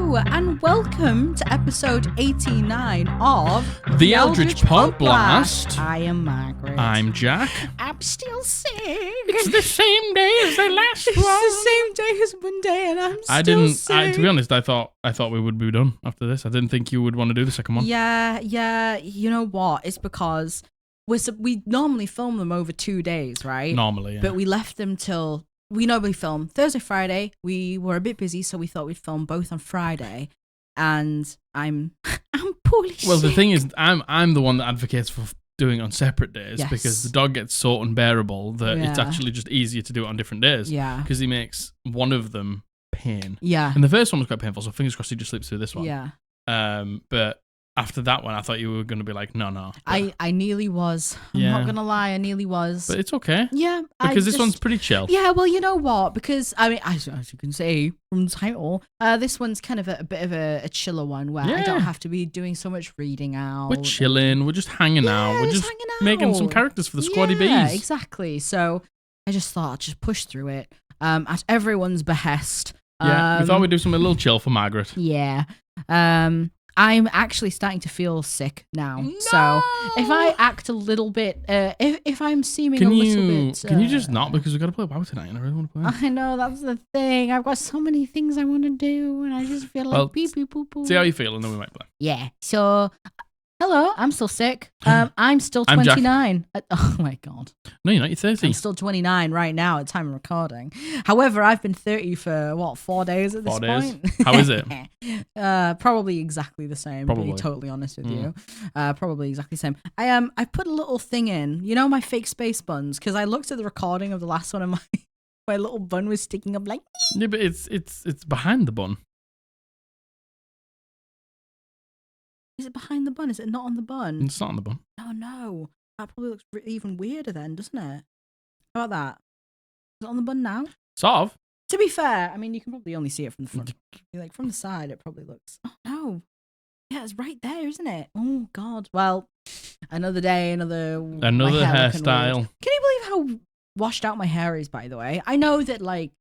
Hello, and welcome to episode 89 of The Eldritch Podblast. I am Margaret. I'm Jack. I'm still sick. It's the same day as the last It's one. the same day as Monday, and I'm still sick. To be honest, I thought we would be done after this. I didn't think you would want to do the second one. Yeah. You know what? It's because we normally film them over 2 days, right? Normally, yeah. But we left them till... We normally film Thursday, Friday. We were a bit busy, so we thought we'd film both on Friday. And I'm poorly sick. Well, the thing is, I'm the one that advocates for doing it on separate days Yes. because the dog gets so unbearable that it's Yeah. actually just easier to do it on different days. Yeah. Because he makes one of them pain. Yeah. And the first one was quite painful, so fingers crossed he just sleeps through this one. Yeah. But after that one, I thought you were going to be like, no. I nearly was. I'm Yeah. not going to lie. I nearly was. But it's okay. Yeah. Because this one's pretty chill. Yeah, well, you know what? Because, I mean, as you can see from the title, this one's kind of a bit of a chiller one where I don't have to be doing so much reading out. We're chilling. We're just hanging out. We're just hanging making some out. characters for the Squaddy Yeah, Bees. exactly. So I just thought I'd just push through it at everyone's behest. Yeah, we thought we'd do something a little chill for Margaret. Yeah. I'm actually starting to feel sick now. No! So if I act a little bit, if I'm seeming a little bit... Can you just not? Because we've got to play WoW tonight and I really want to play. I know, that's the thing. I've got so many things I want to do and I just feel like beep, beep, boop, boop. See how you feel and then we might play. Yeah. So, hello, I'm still sick. I'm still I'm Jack. 29. Oh my God. No, you're not. You're 30. I'm still 29 right now at time of recording. However, I've been 30 for 4 days at this 4 days. point. How is it? Probably exactly the same. To be totally honest with you, probably exactly the same. I put a little thing in, my fake space buns, because I looked at the recording of the last one and my little bun was sticking up like. Yeah, but it's behind the bun. Is it behind the bun? Is it not on the bun? It's not on the bun. Oh no, that probably looks even weirder then, doesn't it? How about that? Is it on the bun now? Sort of. To be fair, I mean, you can probably only see it from the front. Like from the side, it probably looks. Oh no, yeah, it's right there, isn't it? Oh God. Well, another day, another hairstyle. Can you believe how washed out my hair is? By the way, I know that like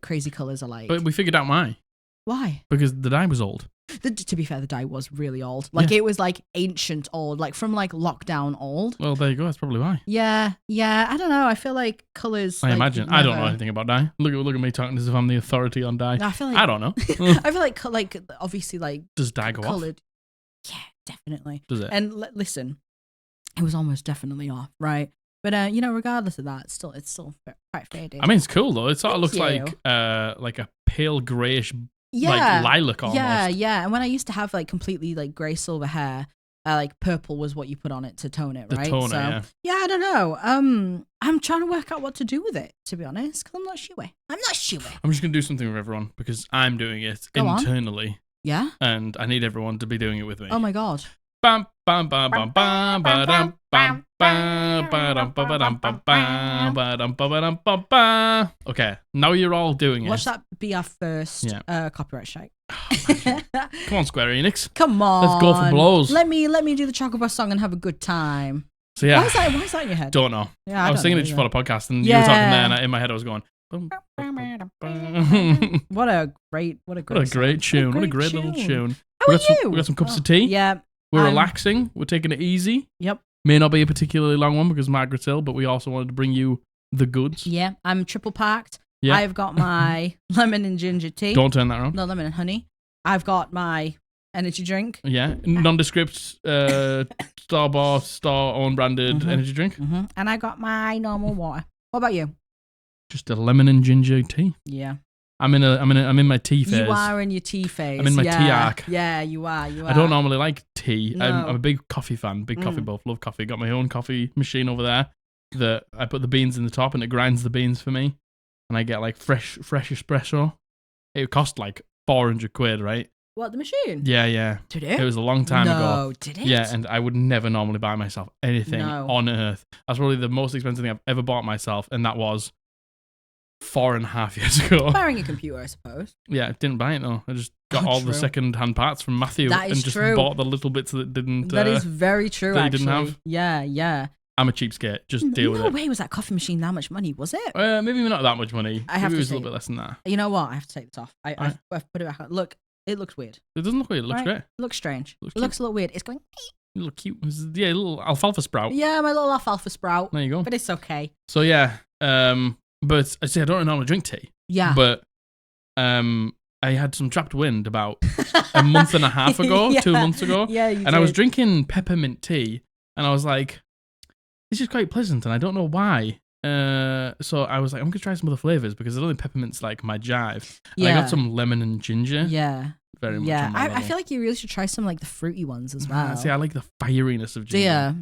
crazy colors are like. But we figured out why. Why? Because the dye was old. To be fair, the dye was really old. Like it was like ancient old, like from like lockdown old. Well, there you go. That's probably why. Yeah. I don't know. I feel like colors. I imagine. I don't know anything about dye. Look at me talking as if I'm the authority on dye. I feel like I don't know. I feel like obviously like. Does dye go colored. off? Yeah, definitely. Does it? And listen, it was almost definitely off, right? But regardless of that, it's still quite faded. I mean, it's cool though. It sort of looks Thank like a pale grayish. Yeah, like lilac almost. Yeah. And when I used to have like completely like grey silver hair, like purple was what you put on it to tone it, right? Yeah, I don't know. I'm trying to work out what to do with it, to be honest, because I'm not sure. I'm just gonna do something with everyone because I'm doing it internally. On. Yeah. And I need everyone to be doing it with me. Oh my God. Bam bam bam bam bam bam bam bam bam bam bam bam. Okay, now you're all doing it. Watch that be our first copyright strike. Come on, Square Enix. Come on. Let's go for blows. Let me do the Chocobo song and have a good time. So yeah. Why is that in your head? Don't know. Yeah, I was singing it just for the podcast, and you were talking there, and in my head I was going. What a great tune. What a great little tune. How are you? We got some cups of tea. Yeah. We're relaxing. We're taking it easy. Yep. May not be a particularly long one because Margaret's ill, but we also wanted to bring you the goods. Yeah, I'm triple packed. Yeah. I've got my lemon and ginger tea. Don't turn that around. No, lemon and honey. I've got my energy drink. Yeah, nondescript, store-bought, store-owned branded energy drink. Mm-hmm. And I got my normal water. What about you? Just a lemon and ginger tea. Yeah. I'm in my tea phase. You are in your tea phase. I'm in my tea arc. Yeah, you are. I don't normally like tea. No. I'm a big coffee fan. Big coffee buff. Love coffee. Got my own coffee machine over there that I put the beans in the top and it grinds the beans for me. And I get like fresh espresso. It cost like 400 quid, right? What, the machine? Yeah. Did it? It was a long time ago. No, did it? Yeah, and I would never normally buy myself anything on earth. That's probably the most expensive thing I've ever bought myself, and that was 4.5 years ago. Buying a computer, I suppose. Yeah, I didn't buy it though. I just got all the second-hand parts from Matthew and just bought the little bits that didn't. That is very true. That actually, he didn't have. Yeah. I'm a cheapskate. Just deal with it. No way was that coffee machine that much money, was it? Maybe not that much money. I have maybe it was to a little bit less than that. You know what? I have to take this off. I've put it back on. Look, It looks weird. It doesn't look weird. It looks great. It looks strange. It looks a little weird. It's going. A little cute. Yeah, a little alfalfa sprout. Yeah, my little alfalfa sprout. There you go. But it's okay. So yeah, but I say I don't normally drink tea. Yeah. But I had some trapped wind about a month and a half ago, 2 months ago. Yeah, you and did. I was drinking peppermint tea, and I was like, this is quite pleasant, and I don't know why. So I was like, I'm gonna try some other flavors because I don't think peppermint's like my jive. And I got some lemon and ginger. Yeah. Very much. Yeah, I feel like you really should try some like the fruity ones as well. See, I like the fieriness of ginger. Yeah.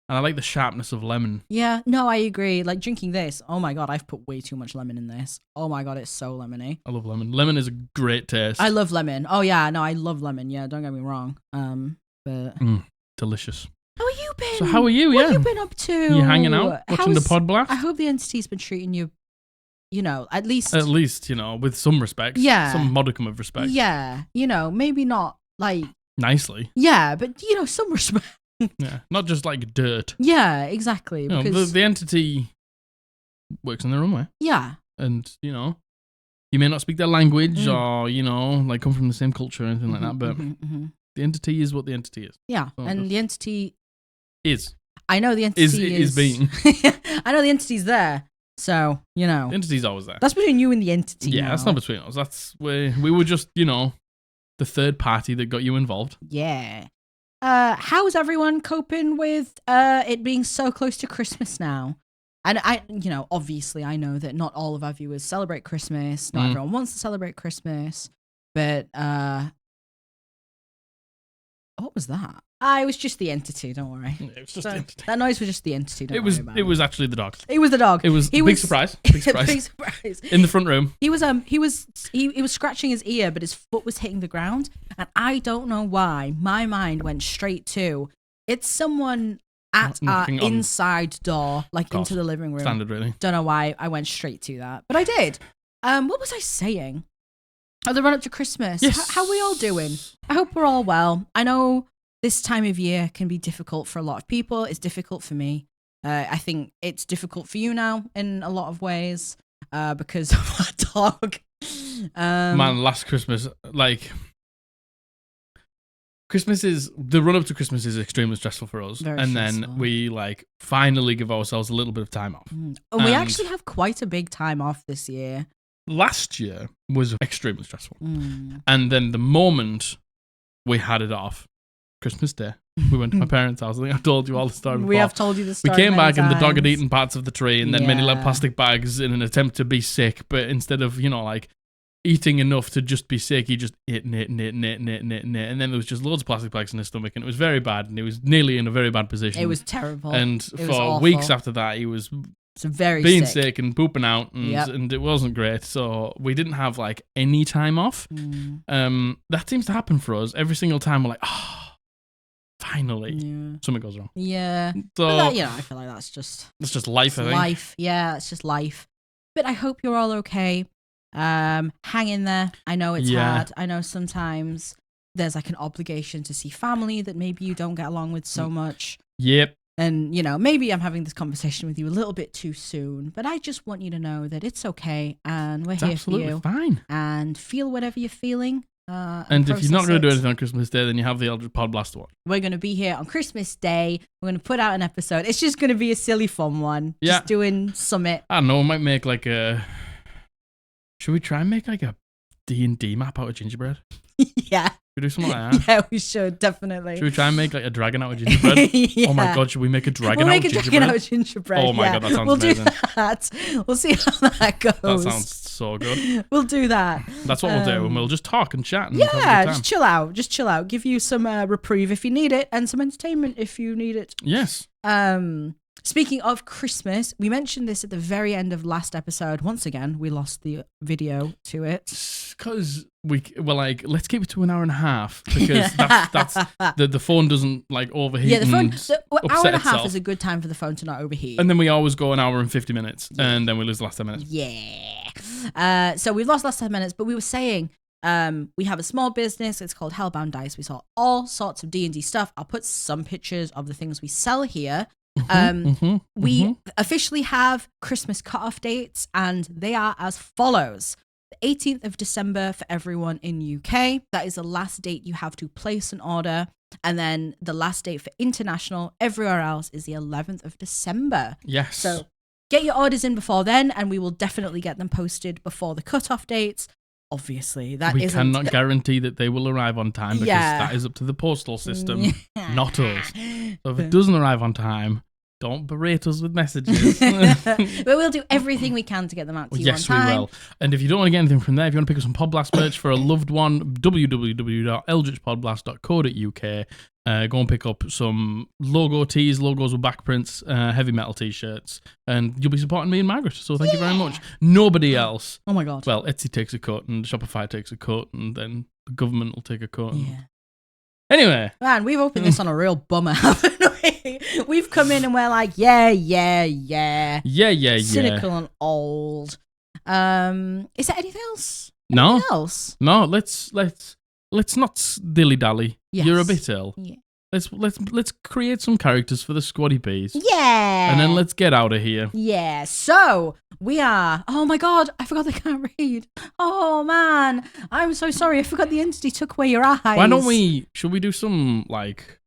And I like the sharpness of lemon. Yeah, no, I agree. Like drinking this, oh my god, I've put way too much lemon in this. Oh my god, it's so lemony. I love lemon. Lemon is a great taste. I love lemon. Oh yeah, no, I love lemon. Yeah, don't get me wrong. But delicious. How have you been? So how are you? What have you been up to? You hanging out, watching the Podblast? I hope the entity's been treating you, at least. At least, with some respect. Yeah. Some modicum of respect. Yeah, maybe not like nicely. Yeah, but some respect. Yeah, not just like dirt. Yeah, exactly. Because the entity works in their own way. Yeah. And, you may not speak their language or, like come from the same culture or anything like that, but the entity is what the entity is. Yeah, so and the entity is. I know the entity is being. I know the entity's there, so, The entity's always there. That's between you and the entity. Yeah, now. That's not between us. That's where we were just, the third party that got you involved. Yeah. How's everyone coping with it being so close to Christmas now? And obviously I know that not all of our viewers celebrate Christmas. Not everyone wants to celebrate Christmas. But what was that? It was just the entity, don't worry. It was just the entity. That noise was just the entity, don't worry about it. It was actually the dog. It was the dog. It was big surprise. Big surprise. Big surprise. In the front room. He was scratching his ear, but his foot was hitting the ground. And I don't know why. My mind went straight to, it's someone at our inside door, like into the living room. Standard, really. Don't know why I went straight to that. But I did. What was I saying? Oh, the run up to Christmas. Yes. How are we all doing? I hope we're all well. I know this time of year can be difficult for a lot of people. It's difficult for me. I think it's difficult for you now in a lot of ways because of our dog. Man, last Christmas, the run up to Christmas is extremely stressful for us. Very and stressful. Then we finally give ourselves a little bit of time off. And we actually have quite a big time off this year. Last year was extremely stressful. And then the moment we had it off, Christmas Day, we went to my parents' house. I think I've told you all the story before. We have told you the story. We came back and the dog had times. eaten parts of the tree and then made little plastic bags in an attempt to be sick. But instead of, eating enough to just be sick, he just ate and ate and ate and ate and ate and ate and ate. And then there was just loads of plastic bags in his stomach and it was very bad and he was nearly in a very bad position. It was terrible. And for weeks after that, he was being sick and pooping out and it wasn't great. So we didn't have any time off. That seems to happen for us every single time. We're like, finally, something goes wrong. Yeah. So I feel like that's just life. I think life. Yeah, it's just life. But I hope you're all okay. Hang in there. I know it's hard. I know sometimes there's an obligation to see family that maybe you don't get along with so much. Yep. And, maybe I'm having this conversation with you a little bit too soon, but I just want you to know that it's okay and we're here for you. Absolutely fine. And feel whatever you're feeling. And if you're not going to do anything on Christmas Day, then you have the Eldritch Podblast to watch. We're going to be here on Christmas Day. We're going to put out an episode. It's just going to be a silly, fun one. Yeah. Just doing summit. I don't know. We might make should we try and make a D&D map out of gingerbread? Yeah. Should we do something like that? Yeah, we should, definitely. Should we try and make a dragon out of gingerbread? Yeah. Oh my god, should we make a dragon we'll out of gingerbread? gingerbread? Out of gingerbread. Oh my god, that sounds amazing. Do that. We'll see how that goes. That sounds so good. We'll do that. That's what we'll do, and we'll just talk and chat and have a good time. Just chill out. Just chill out. Give you some reprieve if you need it, and some entertainment if you need it. Yes. Speaking of Christmas, we mentioned this at the very end of last episode. Once again, we lost the video to it. Because let's keep it to an hour and a half because that's the phone doesn't overheat. Yeah, the phone. Hour and a half itself. Is a good time for the phone to not overheat. And then we always go an hour and 50 minutes, and then we lose the last 10 minutes. Yeah. So we've lost the last 10 minutes, but we were saying we have a small business. It's called Hellbound Dice. We sell all sorts of D&D stuff. I'll put some pictures of the things we sell here. We officially have Christmas cutoff dates, and they are as follows. The 18th of December for everyone in UK. That is the last date you have to place an order. And then the last date for international, everywhere else, is the 11th of December. Yes. So get your orders in before then, and we will definitely get them posted before the cutoff dates. Obviously, we cannot guarantee that they will arrive on time because that is up to the postal system, not us. So if it doesn't arrive on time, don't berate us with messages. But we'll do everything we can to get them out to you on time. Yes, we will. And if you don't want to get anything from there, if you want to pick up some Podblast merch for a loved one, www.eldritchpodblast.co.uk. Go and pick up some logo tees, logos with backprints, heavy metal t-shirts, and you'll be supporting me and Margaret. So thank you very much. Nobody else. Oh my God. Well, Etsy takes a cut, and Shopify takes a cut, and then the government will take a cut. Yeah. Anyway. Man, we've opened this on a real bummer, haven't we? We've come in and we're like, yeah. Cynical and old. Is there anything else? No. Anything else? No, let's not dilly-dally. Yes. You're a bit ill. Yeah. Let's create some characters for the Squaddy Bees. Yeah. And then let's get out of here. Yeah. So we are. Oh my God! I forgot they can't read. Oh man, I'm so sorry. I forgot the entity took away your eyes. Why don't we? Should we do some like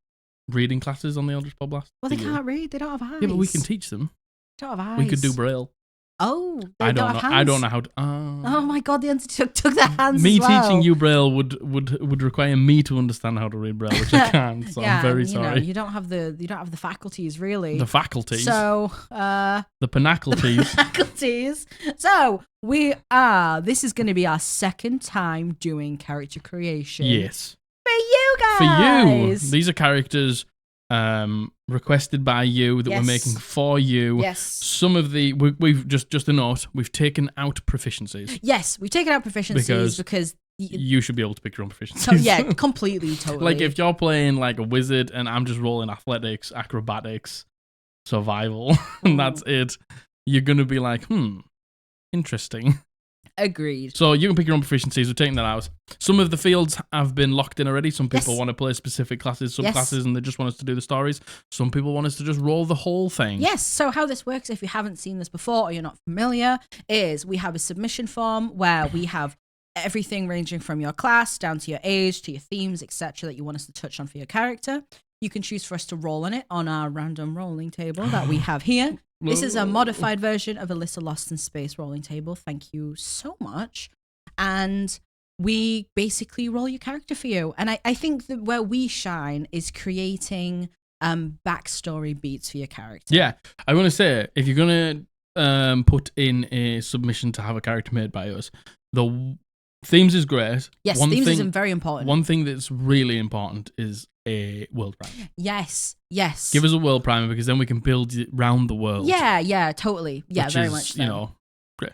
reading classes on the Eldritch Podblast? Well, they can't read. They don't have eyes. Yeah, but we can teach them. They don't have eyes. We could do Braille. Oh, I don't know. I don't know how to. Oh my God! The entity took their hands. Me as well. teaching you Braille would require me to understand how to read Braille, which I can't. So I'm very sorry. You don't have the faculties really. The faculties. So the pinnacleties. The faculties. So this is going to be our second time doing character creation. Yes. For you guys. For you. These are characters requested by you that we're making for you. Yes. Some of the we've just a note, we've taken out proficiencies. Yes, we've taken out proficiencies because you should be able to pick your own proficiencies. So, yeah, completely, totally. Like if you're playing like a wizard and I'm just rolling athletics, acrobatics, survival, and that's it, you're gonna be like, interesting. Agreed. So you can pick your own proficiencies. We're taking that out. Some of the fields have been locked in already. Some people want to play specific classes, subclasses, and they just want us to do the stories. Some people want us to just roll the whole thing. Yes. So how this works, if you haven't seen this before or you're not familiar, is we have a submission form where we have everything ranging from your class down to your age, to your themes, etc. that you want us to touch on for your character. You can choose for us to roll on it on our random rolling table that we have here. This is a modified version of Alyssa Lost in Space rolling table. Thank you so much. And we basically roll your character for you. And I think that where we shine is creating backstory beats for your character. Yeah. I want to say, if you're going to put in a submission to have a character made by us, the themes is great. Yes, themes is very important. One thing that's really important is a world primer. Yes. Give us a world primer because then we can build it around the world. Yeah, totally. Yeah, very much so. You know, great.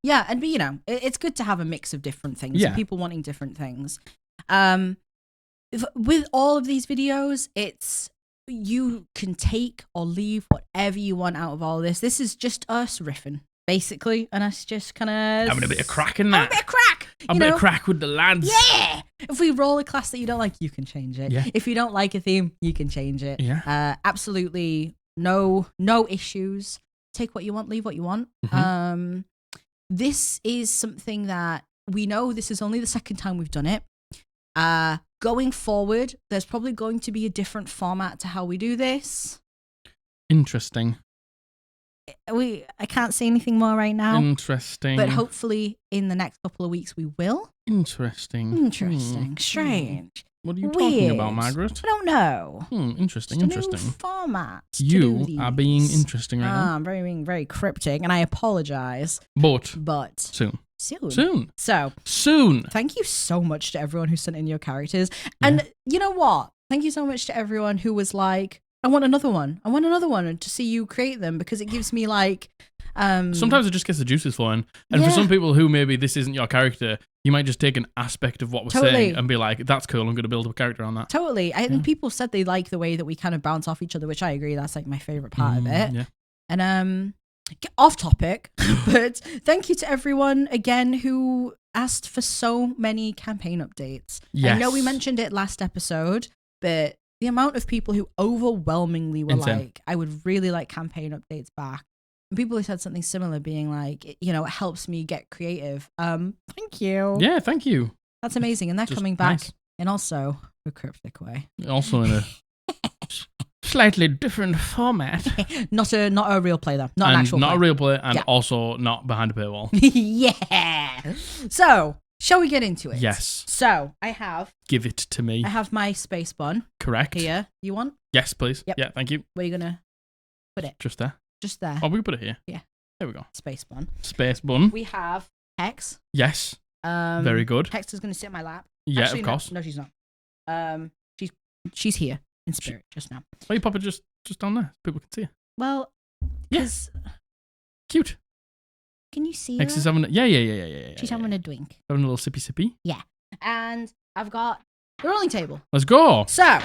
Yeah, and you know, it's good to have a mix of different things. Yeah. People wanting different things. With all of these videos, it's you can take or leave whatever you want out of all this. This is just us riffing, basically, and us just kind of having a bit of crack in that. A bit of crack. A bit of crack with the lads. Yeah. If we roll a class that you don't like, you can change it. Yeah. If you don't like a theme, you can change it. Yeah. Absolutely no issues. Take what you want, leave what you want. Mm-hmm. This is something that we know this is only the second time we've done it. Going forward, there's probably going to be a different format to how we do this. Interesting. I can't say anything more right now. Interesting. But hopefully in the next couple of weeks we will. Interesting. Strange. What are you talking about, Margaret? I don't know. Interesting. New format. You are being interesting right now. I'm being very cryptic, and I apologize. But soon. So soon. Thank you so much to everyone who sent in your characters. And you know what? Thank you so much to everyone who was like, I want another one. And to see you create them, because it gives me like sometimes it just gets the juices flowing. And for some people who maybe this isn't your character, you might just take an aspect of what we're saying and be like, that's cool, I'm going to build a character on that. Totally. I think people said they like the way that we kind of bounce off each other, which I agree. That's like my favorite part of it. Yeah. And get off topic, but thank you to everyone again who asked for so many campaign updates. Yes. I know we mentioned it last episode, but the amount of people who overwhelmingly were like, I would really like campaign updates back. people have said something similar, being like, you know, it helps me get creative. Thank you. Yeah, thank you. That's amazing. And they're coming back in also a cryptic way. Also in a slightly different format. Not a real play, though. Not an actual play. Not a real play, and also not behind a paywall. Yeah. So, shall we get into it? Yes. So, I have... Give it to me. I have my space bun. Correct. Here. You want? Yes, please. Yep. Yeah, thank you. Where are you going to put it? Just there. Just there. Oh, we can put it here. Yeah. There we go. Space bun. Space bun. We have Hex. Yes. Very good. Hex is going to sit in my lap. Yeah, Actually, of course. No, she's not. She's here in spirit just now. Why you pop it just down there? People can see her. Well, yes. Cute. Can you see Hex her? is having yeah. She's having a drink. Having a little sippy. Yeah. And I've got the rolling table. Let's go. So,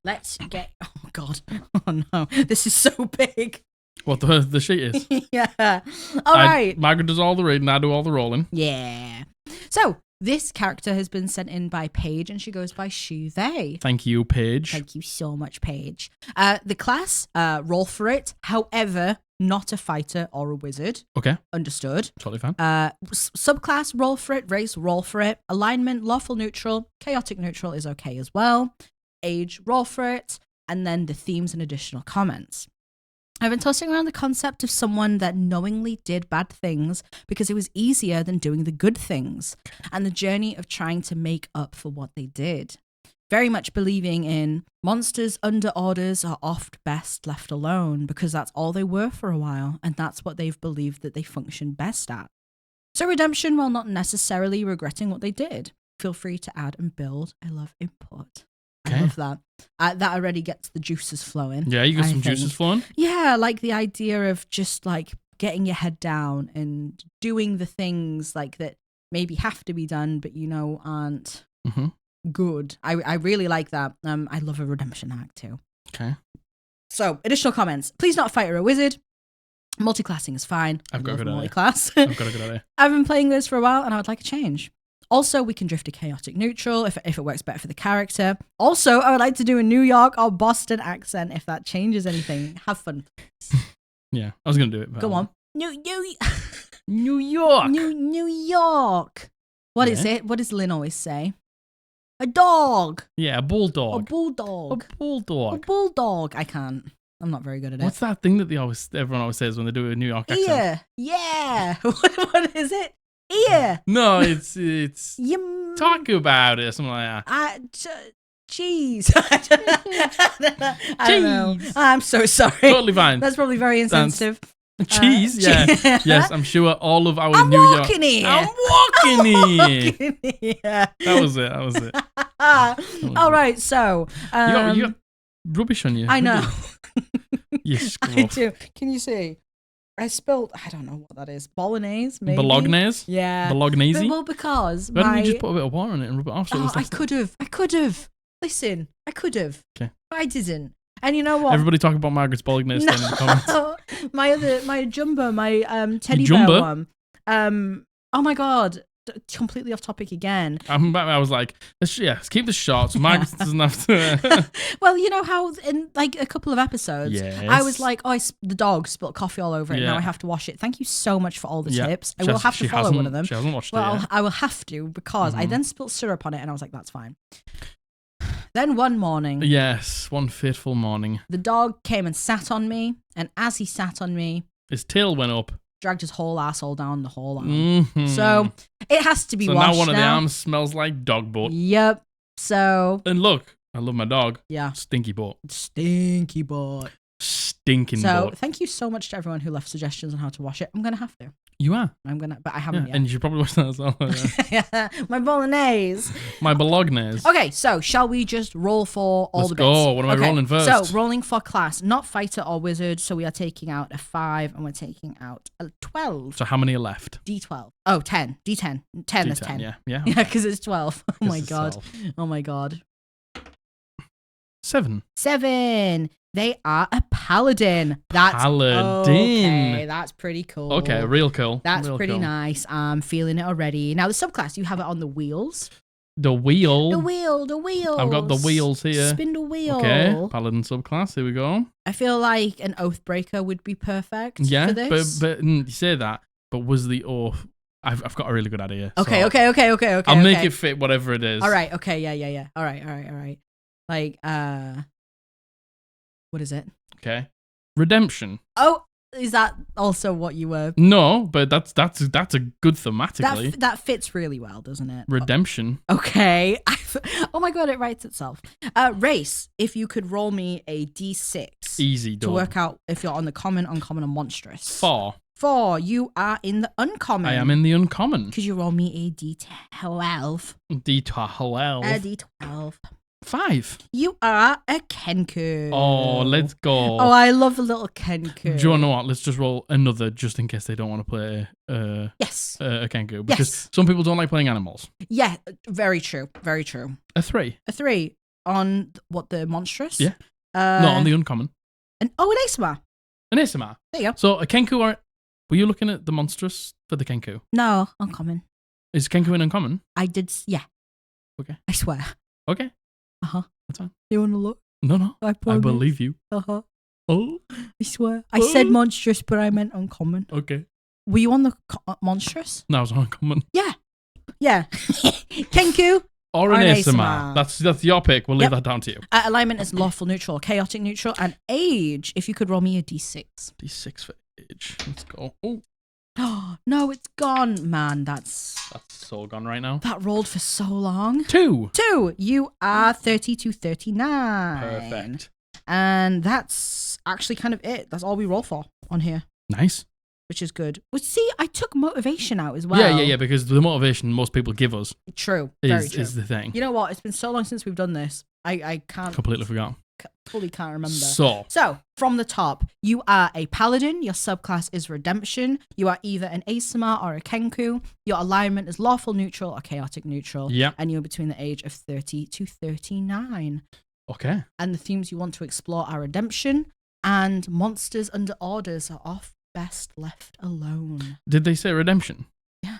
let's get... Oh, God. Oh, no. This is so big. What, the sheet is? Yeah. All right. Margaret does all the reading, I do all the rolling. Yeah. So, this character has been sent in by Paige, and she goes by she, they. Thank you, Paige. Thank you so much, Paige. The class, roll for it. However, not a fighter or a wizard. Okay. Understood. Totally fine. Subclass, roll for it. Race, roll for it. Alignment, lawful neutral. Chaotic neutral is okay as well. Age, roll for it. And then the themes and additional comments. I've been tossing around the concept of someone that knowingly did bad things because it was easier than doing the good things, and the journey of trying to make up for what they did. Very much believing in monsters under orders are oft best left alone because that's all they were for a while, and that's what they've believed that they function best at. So redemption while not necessarily regretting what they did. Feel free to add and build. I love input. I love that. That already gets the juices flowing. Yeah, you got some juices flowing? Yeah, like the idea of just like getting your head down and doing the things like that maybe have to be done, but you know aren't good. I really like that. I love a redemption arc too. Okay. So, additional comments. Please not a fighter or a wizard. Multiclassing is fine. I've got a good idea. Multiclass. I've got a good idea. I've been playing this for a while and I would like a change. Also, we can drift to chaotic neutral if it works better for the character. Also, I would like to do a New York or Boston accent if that changes anything. Have fun. Yeah, I was going to do it. Go on. New York. New York. What is it? What does Lynn always say? A dog. Yeah, a bulldog. A bulldog. A bulldog. A bulldog. I can't. I'm not very good at it. What's that thing that everyone always says when they do a New York accent? Ear. Yeah. What is it? Ear. No, it's talk about it or something like that. Cheese. I don't know. I'm so sorry. Totally fine. That's probably very insensitive. Cheese, yeah. Yes, I'm sure all of our I'm New York... walking here. I'm walking here. Yeah. That was it. All right, so... you got rubbish on you. I know. You I scruff. do. Can you see? I spilled, I don't know what that is. Bolognese, maybe? Bolognese? Yeah. Bolognese? Well, because why didn't you just put a bit of water on it and rub it off? So I could have. Listen, I could have. Okay. But I didn't. And you know what? Everybody talk about Margaret's Bolognese then in the comments. my jumbo, my teddy Your bear jumbo? one. Oh my God. Completely off topic again. I was like, let's keep this short so Margaret doesn't have to... Well, you know how in like a couple of episodes, yes. I was like, the dog spilled coffee all over it, and now I have to wash it. Thank you so much for all the tips. I will have to follow one of them. She hasn't watched it yet. I will have to because I then spilled syrup on it, and I was like, that's fine. Then one morning. Yes, one fateful morning. The dog came and sat on me, and as he sat on me... His tail went up. Dragged his whole asshole down the whole arm. Mm-hmm. So it has to be washed now. So now one of the arms smells like dog butt. Yep. So... And look, I love my dog. Yeah. Stinky butt. Stinky butt. Stinking butt. So thank you so much to everyone who left suggestions on how to wash it. I'm going to have to. You are? But I haven't yet. And you should probably watch that as well. Yeah. My bolognese. My bolognese. Okay, so shall we just roll for all the bits? Let's go. What am I rolling first? So, rolling for class, not fighter or wizard. So we are taking out a 5 and we're taking out a 12. So how many are left? D12. Oh, 10. D10. 10 is 10. Yeah. Yeah, because it's 12. Oh my God. 12. Oh my God. 7. They are a paladin. Paladin. Okay, that's pretty cool. Okay, real cool. That's real pretty cool. nice. I'm feeling it already. Now, the subclass, you have it on the wheels. The wheel. The wheel. I've got the wheels here. Spin the wheel. Okay, paladin subclass. Here we go. I feel like an Oathbreaker would be perfect Yeah, for this. but you say that, but was the oath... I've got a really good idea. Okay. I'll make it fit whatever it is. All right. Okay. Yeah. All right. Like, what is it? Okay. Redemption. Oh, is that also what you were? No, but that's a good thematically. That fits really well, doesn't it? Redemption. Okay. Oh my god, it writes itself. Race. If you could roll me a d6. Easy to work out if you're on the common, uncommon, and monstrous. 4. You are in the uncommon. I am in the uncommon. Could you roll me a d12? D12. D12. 5. You are a Kenku. Oh, let's go. Oh, I love a little Kenku. Do you want to know what? Let's just roll another just in case they don't want to play yes. A Kenku. Because some people don't like playing animals. Yeah, very true. Very true. A 3. A 3 on what, the monstrous? Yeah. No, on the uncommon. An ASMR. An ASMR. There you go. So a Kenku were you looking at the monstrous for the Kenku? No, uncommon. Is Kenku an uncommon? I did, yeah. Okay. I swear. Okay. Uh-huh. That's fine. You want to look? No. I believe you. Uh-huh. Oh. I swear. I said monstrous, but I meant uncommon. Okay. Were you on the monstrous? No, I was on uncommon. Yeah. Kenku. Or an ASMR. That's your pick. We'll leave that down to you. Alignment is lawful neutral, chaotic neutral, and age. If you could roll me a d6. D6 for age. Let's go. Oh. No, it's gone. Man, that's so gone right now. That rolled for so long. 2. You are 30 to 39. Perfect. And that's actually kind of it. That's all we roll for on here. Nice. Which is good. Well, see, I took motivation out as well. Yeah, because the motivation most people give us True. Very true. is the thing. You know what? It's been so long since we've done this. I can't... Completely forgot. Fully can't remember. So, from the top, you are a paladin. Your subclass is redemption. You are either an ASMR or a Kenku. Your alignment is lawful neutral or chaotic neutral. Yeah. And you're between the age of 30 to 39. Okay. And the themes you want to explore are redemption, and monsters under orders are off best left alone. Did they say redemption? Yeah.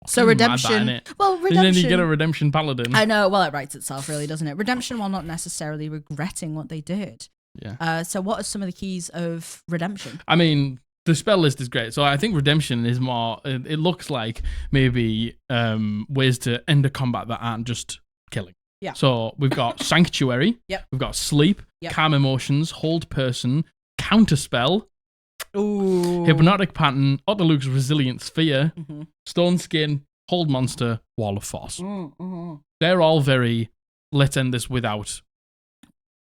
So redemption. And then you get a redemption paladin. I know. Well, it writes itself, really, doesn't it? Redemption while not necessarily regretting what they did. Yeah. So what are some of the keys of redemption? I mean, the spell list is great. So I think redemption is more. It looks like maybe ways to end a combat that aren't just killing. Yeah. So we've got sanctuary. Yep. We've got sleep. Yep. Calm emotions. Hold person. Counterspell. Ooh. Hypnotic pattern. Otterluke's resilient sphere. Mm-hmm. Stone skin. Hold monster. Wall of force. Mm-hmm. They're all very. Let's end this without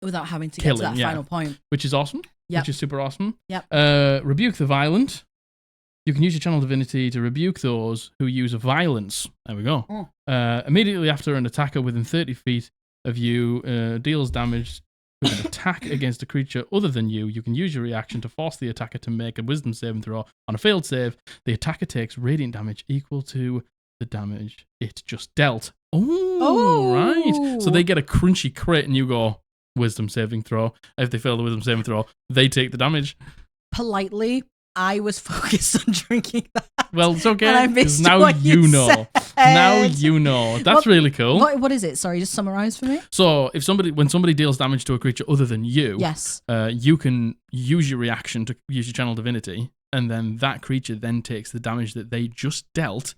having to killing, get to that final point, which is awesome. Yep. Which is super awesome. Yep. Rebuke the violent. You can use your channel divinity to rebuke those who use violence. There we go. Immediately after an attacker within 30 feet of you deals damage with an attack against a creature other than you, you can use your reaction to force the attacker to make a wisdom saving throw. On a failed save, the attacker takes radiant damage equal to the damage it just dealt. Oh, right. So they get a crunchy crit and you go, wisdom saving throw. If they fail the wisdom saving throw, they take the damage. Politely, I was focused on drinking that. Well, it's okay. And I missed now what you know. said. Now you know. That's really cool. What is it? Sorry, just summarize for me. So, when somebody deals damage to a creature other than you, yes, you can use your reaction to use your channel divinity, and then that creature then takes the damage that they just dealt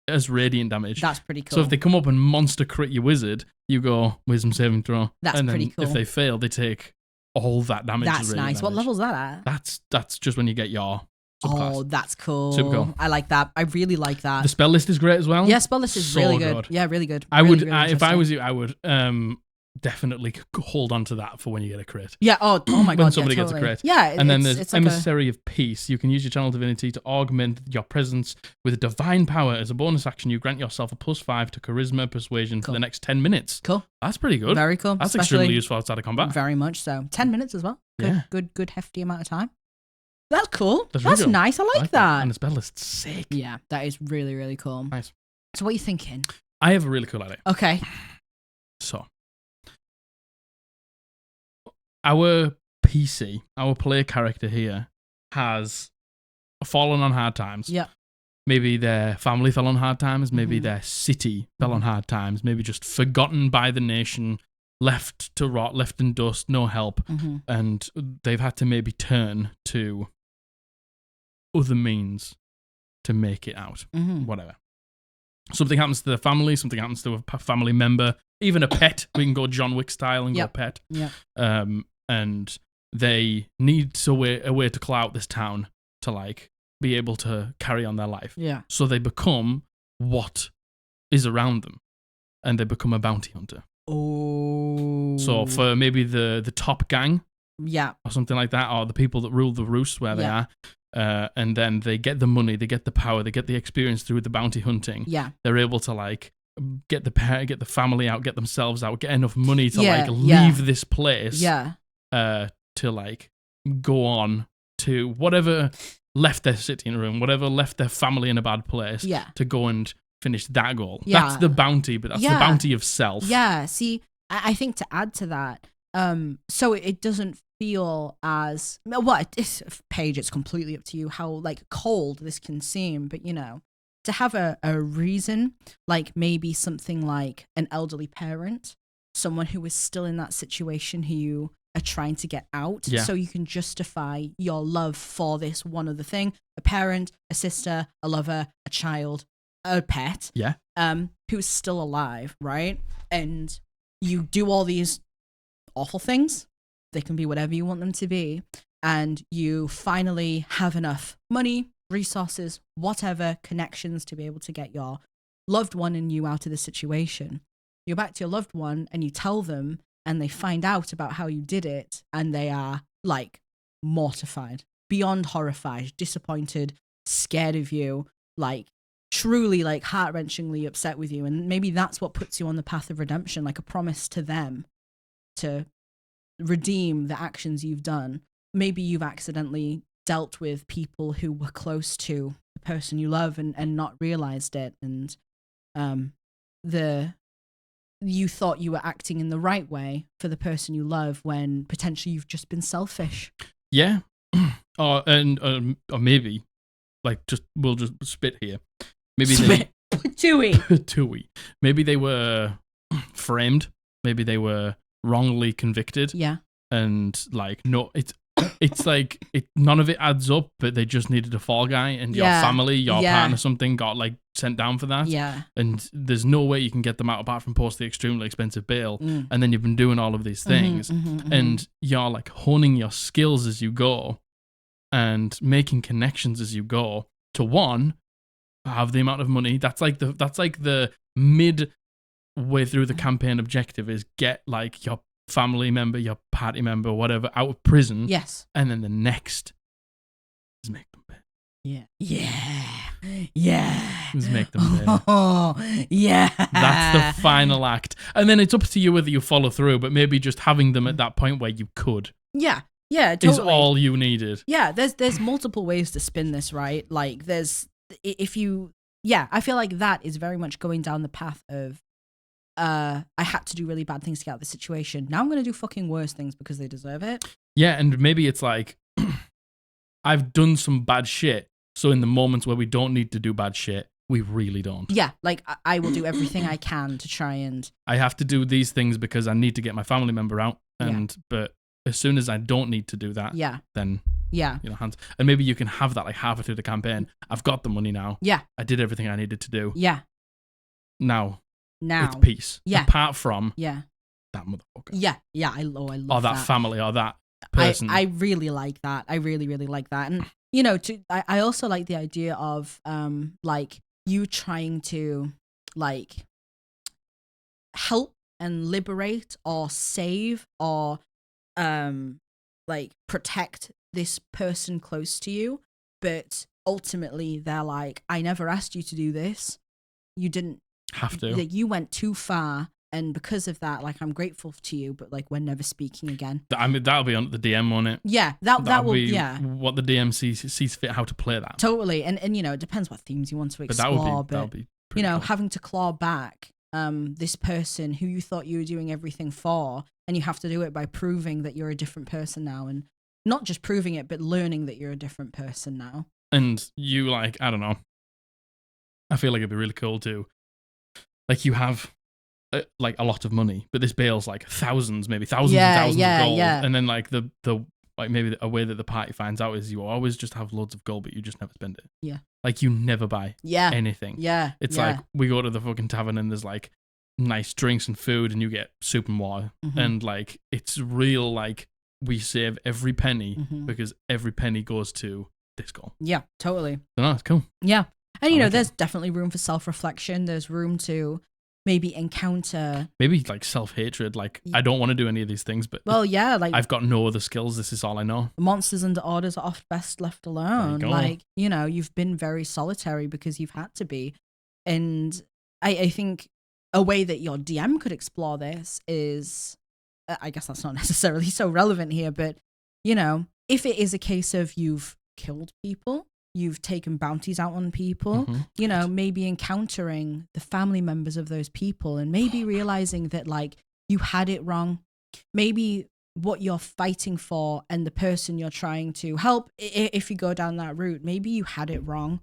as radiant damage. That's pretty cool. So if they come up and monster crit your wizard, you go wisdom saving throw. That's and then pretty cool. If they fail, they take all that damage. That's nice. Damage. What level's that at? That's just when you get your subclass. Oh, that's cool. Super cool. I like that. I really like that. The spell list is great as well. Yeah, spell list is really good. Yeah, really good. If I was you, I would definitely hold on to that for when you get a crit. Yeah. Oh my god. When somebody totally. gets a crit. Yeah. And then there's Emissary of Peace. You can use your channel divinity to augment your presence with divine power. As a bonus action, you grant yourself a +5 to charisma persuasion for the next 10 minutes. Cool. That's pretty good. Very cool. That's extremely useful outside of combat. Very much so. 10 minutes as well. Good, good hefty amount of time. That's cool. That's really cool. nice. I like that. And the spell list's sick. Yeah, that is really, really cool. Nice. So what are you thinking? I have a really cool idea. Okay. So, our PC, our player character here, has fallen on hard times. Yeah. maybe their family fell on hard times, maybe their city fell on hard times, maybe just forgotten by the nation, left to rot, left in dust, no help, and they've had to maybe turn to other means to make it out, whatever. Something happens to their family, something happens to a family member, even a pet. We can go John Wick style and go pet. And they need a way to claw out this town to like be able to carry on their life. Yeah. So they become what is around them, and they become a bounty hunter. Oh. So for maybe the top gang, or something like that, or the people that rule the roost where they are, and then they get the money, they get the power, they get the experience through the bounty hunting. Yeah. They're able to like get the family out, get themselves out, get enough money to like leave this place. To like go on to whatever left their sitting room, whatever left their family in a bad place, to go and finish that goal. That's the bounty, but that's the bounty of self. Yeah, see, I think to add to that, so it doesn't feel as, well, Paige, it's completely up to you how like cold this can seem, but you know, to have a reason, like maybe something like an elderly parent, someone who is still in that situation who you are trying to get out, so you can justify your love for this one other thing, a parent, a sister, a lover, a child, a pet, who's still alive, right? And you do all these awful things, they can be whatever you want them to be, and you finally have enough money, resources, whatever, connections to be able to get your loved one and you out of the situation. You're back to your loved one and you tell them, and they find out about how you did it, and they are like mortified, beyond horrified, disappointed, scared of you, like truly like heart-wrenchingly upset with you. And maybe that's what puts you on the path of redemption, like a promise to them to redeem the actions you've done. Maybe you've accidentally dealt with people who were close to the person you love and not realized it, and you thought you were acting in the right way for the person you love when potentially you've just been selfish. Yeah. Or maybe, like, we'll just spit here. Maybe Tui. Maybe they were framed. Maybe they were wrongly convicted. Yeah. And like, no, it's like none of it adds up, but they just needed a fall guy, and your family, your partner, something got like sent down for that. Yeah. And there's no way you can get them out apart from post the extremely expensive bail. And then you've been doing all of these things, and you're like honing your skills as you go, and making connections as you go to have the amount of money. That's like the mid way through the campaign objective is get like your family member, your party member, whatever, out of prison. Yes. And then the next is make them pay. Is make them pay. Oh, yeah. That's the final act. And then it's up to you whether you follow through, but maybe just having them at that point where you could. Yeah, totally. Is all you needed. Yeah, there's multiple ways to spin this, right? Like I feel like that is very much going down the path of I had to do really bad things to get out of the situation. Now I'm going to do fucking worse things because they deserve it. Yeah, and maybe it's like, I've done some bad shit, so in the moments where we don't need to do bad shit, we really don't. Yeah, like I will do everything I can to try and... I have to do these things because I need to get my family member out, but as soon as I don't need to do that, then... Yeah. Hands. And maybe you can have that like halfway through the campaign. I've got the money now. Yeah. I did everything I needed to do. Yeah. Now it's peace. Yeah. Apart from that motherfucker. Yeah. I love or that family or that person. I really like that. I really, really like that. And, you know, I also like the idea of like you trying to like help and liberate or save or like protect this person close to you, but ultimately they're like, I never asked you to do this. You didn't have to. Like, you went too far, and because of that, like, I'm grateful to you, but like, we're never speaking again. I mean, that'll be on the DM, won't it? Yeah, that will be what the DM sees fit how to play that. Totally, and you know, it depends what themes you want to explore. But that would be you know, cool. Having to claw back this person who you thought you were doing everything for, and you have to do it by proving that you're a different person now, and not just proving it, but learning that you're a different person now. And you, like, I don't know, I feel like it'd be really cool to, like, you have like a lot of money, but this bail's like thousands, maybe thousands and thousands of gold, and then like the like maybe a way that the party finds out is you always just have loads of gold, but you just never spend it. Yeah. Like you never buy anything. Yeah. It's like we go to the fucking tavern and there's like nice drinks and food and you get soup and water. And like it's real, like we save every penny because every penny goes to this goal. Yeah, totally. So no, it's cool. Yeah. And you know, there's definitely room for self-reflection. There's room to maybe encounter like self-hatred, like I don't want to do any of these things, but like I've got no other skills, this is all I know. Monsters and orders are oft best left alone. Like, you know, you've been very solitary because you've had to be. And I think a way that your DM could explore this is, I guess that's not necessarily so relevant here, but you know, if it is a case of you've killed people, you've taken bounties out on people, you know, maybe encountering the family members of those people and maybe realizing that like you had it wrong. Maybe what you're fighting for and the person you're trying to help, if you go down that route, maybe you had it wrong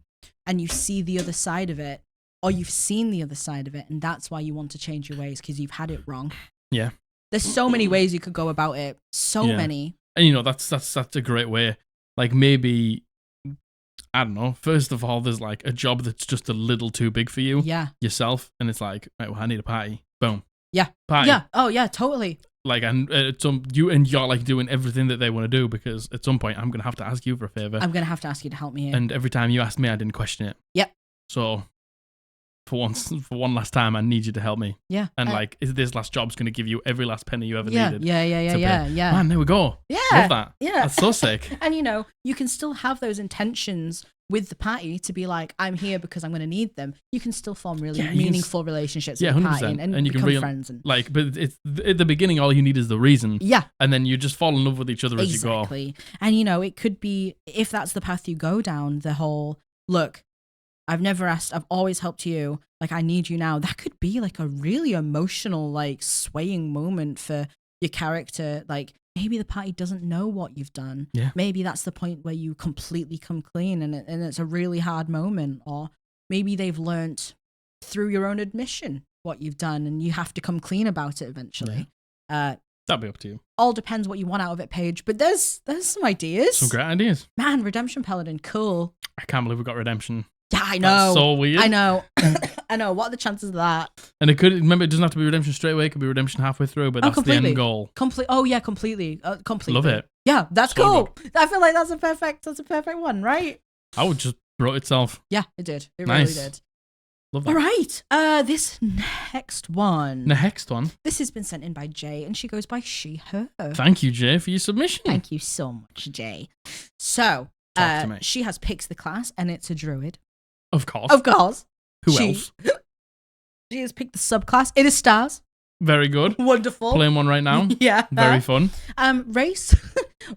and you see the other side of it, or you've seen the other side of it, and that's why you want to change your ways because you've had it wrong. Yeah. There's so many ways you could go about it. So many. And you know, that's a great way. Like maybe, I don't know, first of all, there's like a job that's just a little too big for you. Yeah. Yourself. And it's like, right, well, I need a party. Boom. Yeah. Party. Yeah. Oh yeah, totally. Like, and you're like doing everything that they want to do because at some point I'm going to have to ask you for a favor. I'm going to have to ask you to help me here. And every time you asked me, I didn't question it. Yep. So for one last time, I need you to help me. Yeah. And like, this last job's going to give you every last penny you ever needed. Yeah. Man, there we go. Yeah. Love that. Yeah. That's so sick. And you know, you can still have those intentions with the party to be like, I'm here because I'm going to need them. You can still form really meaningful relationships with the party and you become friends. And like, but it's at the beginning, all you need is the reason. Yeah. And then you just fall in love with each other as you go. Exactly. And you know, it could be, if that's the path you go down, the whole, look, I've never asked, I've always helped you, like I need you now. That could be like a really emotional, like swaying moment for your character. Like maybe the party doesn't know what you've done. Yeah. Maybe that's the point where you completely come clean and it's a really hard moment. Or maybe they've learnt through your own admission what you've done and you have to come clean about it eventually. Yeah. That'll be up to you. All depends what you want out of it, Paige. But there's some ideas. Some great ideas. Man, Redemption Paladin, cool. I can't believe we got Redemption. Yeah, I know. That's so weird. I know. I know. What are the chances of that? And it remember, it doesn't have to be Redemption straight away. It could be Redemption halfway through, but that's the end goal. Oh yeah, completely. Completely. Love it. Yeah, that's so cool. Good. I feel like that's a perfect one, right? I would just wrote itself. Yeah, it did. It nice. really did. Love that. All right. This next one. This has been sent in by Jay, and she goes by she, her. Thank you, Jay, for your submission. Thank you so much, Jay. So, she has picked the class, and it's a druid. Of course. Who else? She has picked the subclass. It is stars. Very good. Wonderful. Playing one right now. Yeah. Very fun. Race.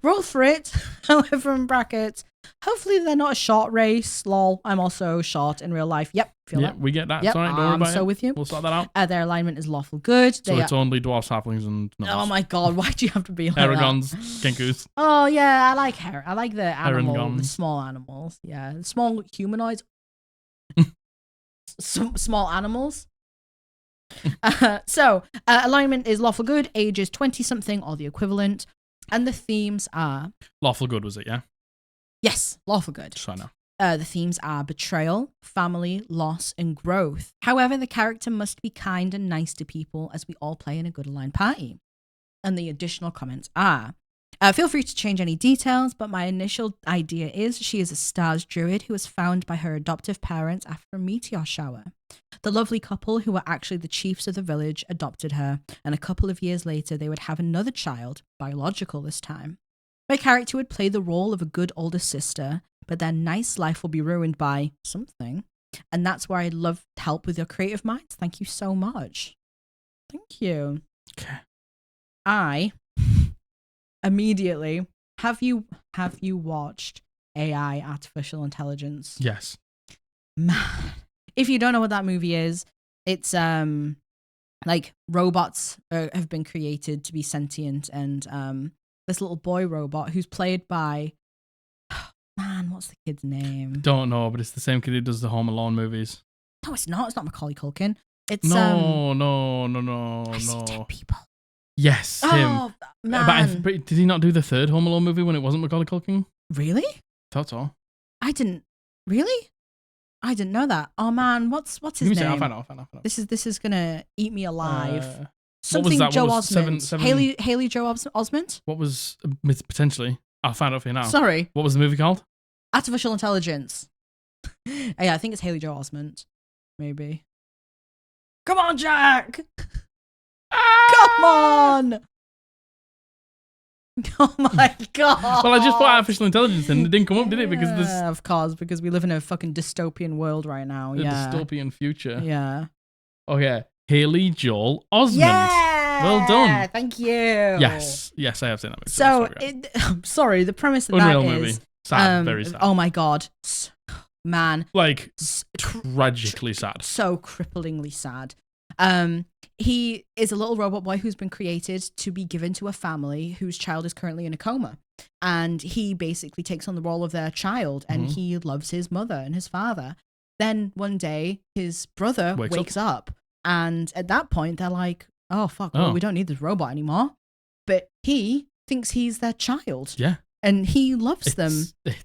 Roll for it. However, in brackets. Hopefully they're not a short race. Lol. I'm also short in real life. Yep. Feel that. We get that. Yep. It's all right. Don't worry about it. So with you. We'll sort that out. Their alignment is lawful good. So it's only dwarves, halflings, and gnomes. Oh my god! Why do you have to be like Aragons, Kenkus. Oh yeah, I like hair. I like the animal, the Aragons. small animals. Yeah, the small humanoids. Small animals. So alignment is lawful good. Age is 20-something or the equivalent, and the themes are lawful good. Was it? Yeah. Yes, lawful good. So I know. The themes are betrayal, family, loss, and growth. However, the character must be kind and nice to people as we all play in a good aligned party. And the additional comments are, feel free to change any details, but my initial idea is she is a stars druid who was found by her adoptive parents after a meteor shower. The lovely couple, who were actually the chiefs of the village, adopted her, and a couple of years later they would have another child, biological this time. My character would play the role of a good older sister, but their nice life will be ruined by something. And that's where I'd love help with your creative minds. Thank you so much. Thank you. Okay. I immediately have you watched AI, artificial intelligence? Yes. Man, if you don't know what that movie is, it's like robots have been created to be sentient, and this little boy robot who's played by, man, what's the kid's name? Don't know, but it's the same kid who does the Home Alone movies. No, it's not. It's not Macaulay Culkin. It's no. I see dead people. Yes, him. Oh man, But did he not do the third Home Alone movie when it wasn't Macaulay Culkin? really? Thought so. I didn't. Really? I didn't know that. Oh man, what's his name? I'll find out. This is gonna eat me alive. What was that? Joe What was Osmond. seven- Haley Joe Osmond. What was potentially? I'll find out for you now. Sorry. What was the movie called? Artificial Intelligence. Yeah, I think it's Haley Joe Osmond. Maybe. Come on, Jack. Come on. Oh my god. Well, I just put artificial intelligence in. It didn't come up, did it? Because this of course, because we live in a fucking dystopian world right now. Yeah. dystopian future. Yeah. Okay. Haley Joel Osment. Yeah. Well done. Thank you. Yes, I have seen that movie. So, sorry, the premise of Unreal that movie. is Sad, very sad. Oh my god, man, like tragically sad. So cripplingly sad. He is a little robot boy who's been created to be given to a family whose child is currently in a coma, and he basically takes on the role of their child, and he loves his mother and his father. Then one day, his brother wakes up, and at that point, they're like, "Oh fuck, well, we don't need this robot anymore." But he thinks he's their child. Yeah. And he loves them.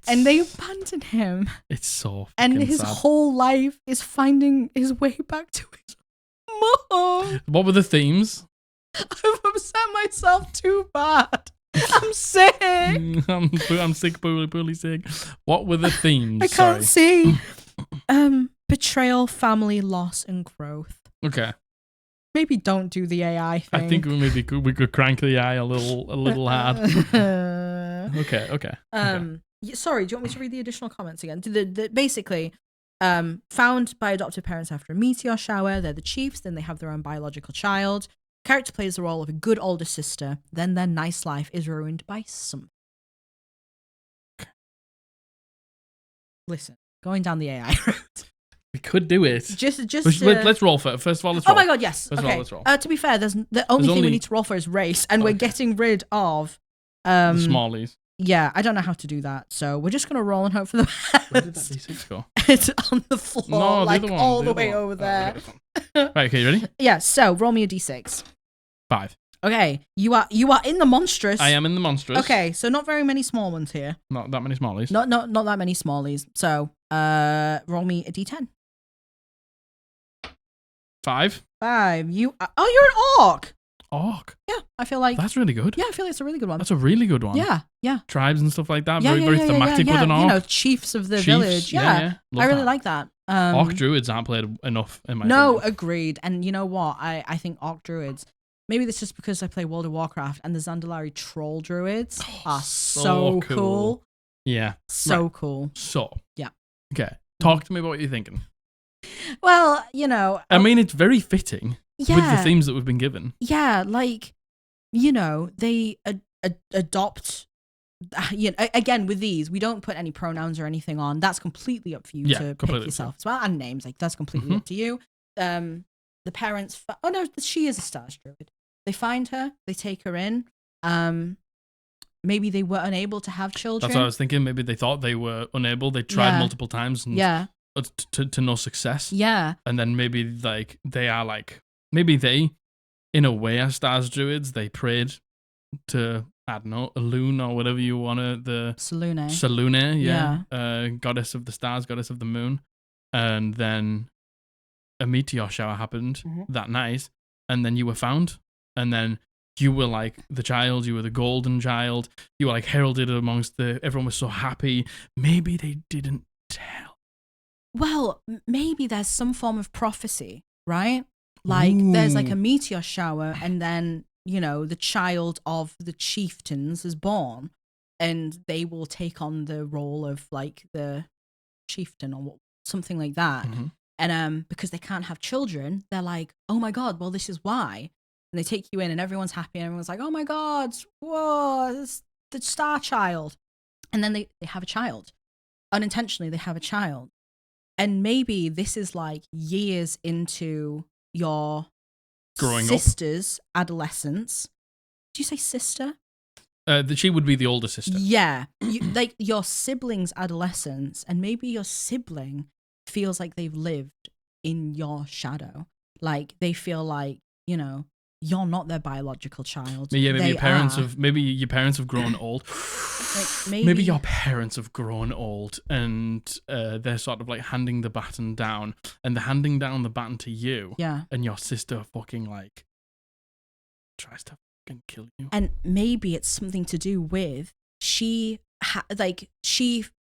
And they abandon him. It's so and his sad. whole life is finding his way back to his mom. What were the themes? I've upset myself too bad. I'm sick. I'm sick, poorly sick. What were the themes? I can't see. Betrayal, family, loss, and growth. Okay. Maybe don't do the AI thing. I think we could crank the AI a little hard. Okay. Sorry, do you want me to read the additional comments again? Basically, found by adoptive parents after a meteor shower. They're the chiefs. Then they have their own biological child. Character plays the role of a good older sister. Then their nice life is ruined by something. Listen, going down the AI route. We could do it. Let's roll for it. First of all, let's roll. Oh my god, yes. First okay. of all, let's roll. To be fair, the only thing we need to roll for is race, and we're getting rid of the smallies. Yeah, I don't know how to do that, so we're just gonna roll and hope for the best. Where did that D6 go? It's on the floor, no, like the all the way over there. Right, okay, you ready? Yeah. So roll me a D6. 5. Okay, you are in the monstrous. I am in the monstrous. Okay, so not very many small ones here. Not that many smallies. Not that many smallies. So roll me a D10. 5. 5. You're an orc. Orc. Yeah, I feel like that's really good. Yeah, I feel like it's a really good one. That's a really good one. Yeah. Tribes and stuff like that. Very thematic with an orc. You know, chiefs of the village. Yeah. I really like that. Orc druids aren't played enough in my No, opinion. agreed. And you know what? I think orc druids. Maybe this is just because I play World of Warcraft and the Zandalari troll druids are so cool. Yeah. So cool. So. Yeah. Okay. Talk to me about what you're thinking. Well, you know. I mean, it's very fitting with the themes that we've been given. Yeah, like, you know, they adopt. You know, again, with these, we don't put any pronouns or anything on. That's completely up for you to pick yourself as well. And names, like, that's completely up to you. The parents. Oh, no, she is a Stars druid. They find her, they take her in. Maybe they were unable to have children. That's what I was thinking. Maybe they thought they were unable. They tried multiple times and to no success. Yeah. And then maybe they, in a way, as Stars druids, they prayed to, I don't know, Elune or whatever you want to, the Selune, yeah. Goddess of the stars, goddess of the moon. And then a meteor shower happened that night, and then you were found, and then you were like the child, you were the golden child, you were like heralded amongst everyone was so happy. Maybe they didn't tell. Well, maybe there's some form of prophecy, right? Like there's like a meteor shower, and then, you know, the child of the chieftains is born, and they will take on the role of like the chieftain or something like that. And because they can't have children, they're like, oh my god, well, this is why. And they take you in, and everyone's happy, and everyone's like, oh my god, whoa, it's the star child. And then they have a child. Unintentionally, they have a child. And maybe this is like years into your sister's adolescence. Do you say sister? She would be the older sister. Yeah. Like your sibling's adolescence, and maybe your sibling feels like they've lived in your shadow. Like they feel like, you know, you're not their biological child. Yeah, maybe your parents have grown old. Like, maybe your parents have grown old and they're sort of like handing the baton down, and they're handing down the baton to you. Yeah. And your sister fucking like tries to fucking kill you. And maybe it's something to do with she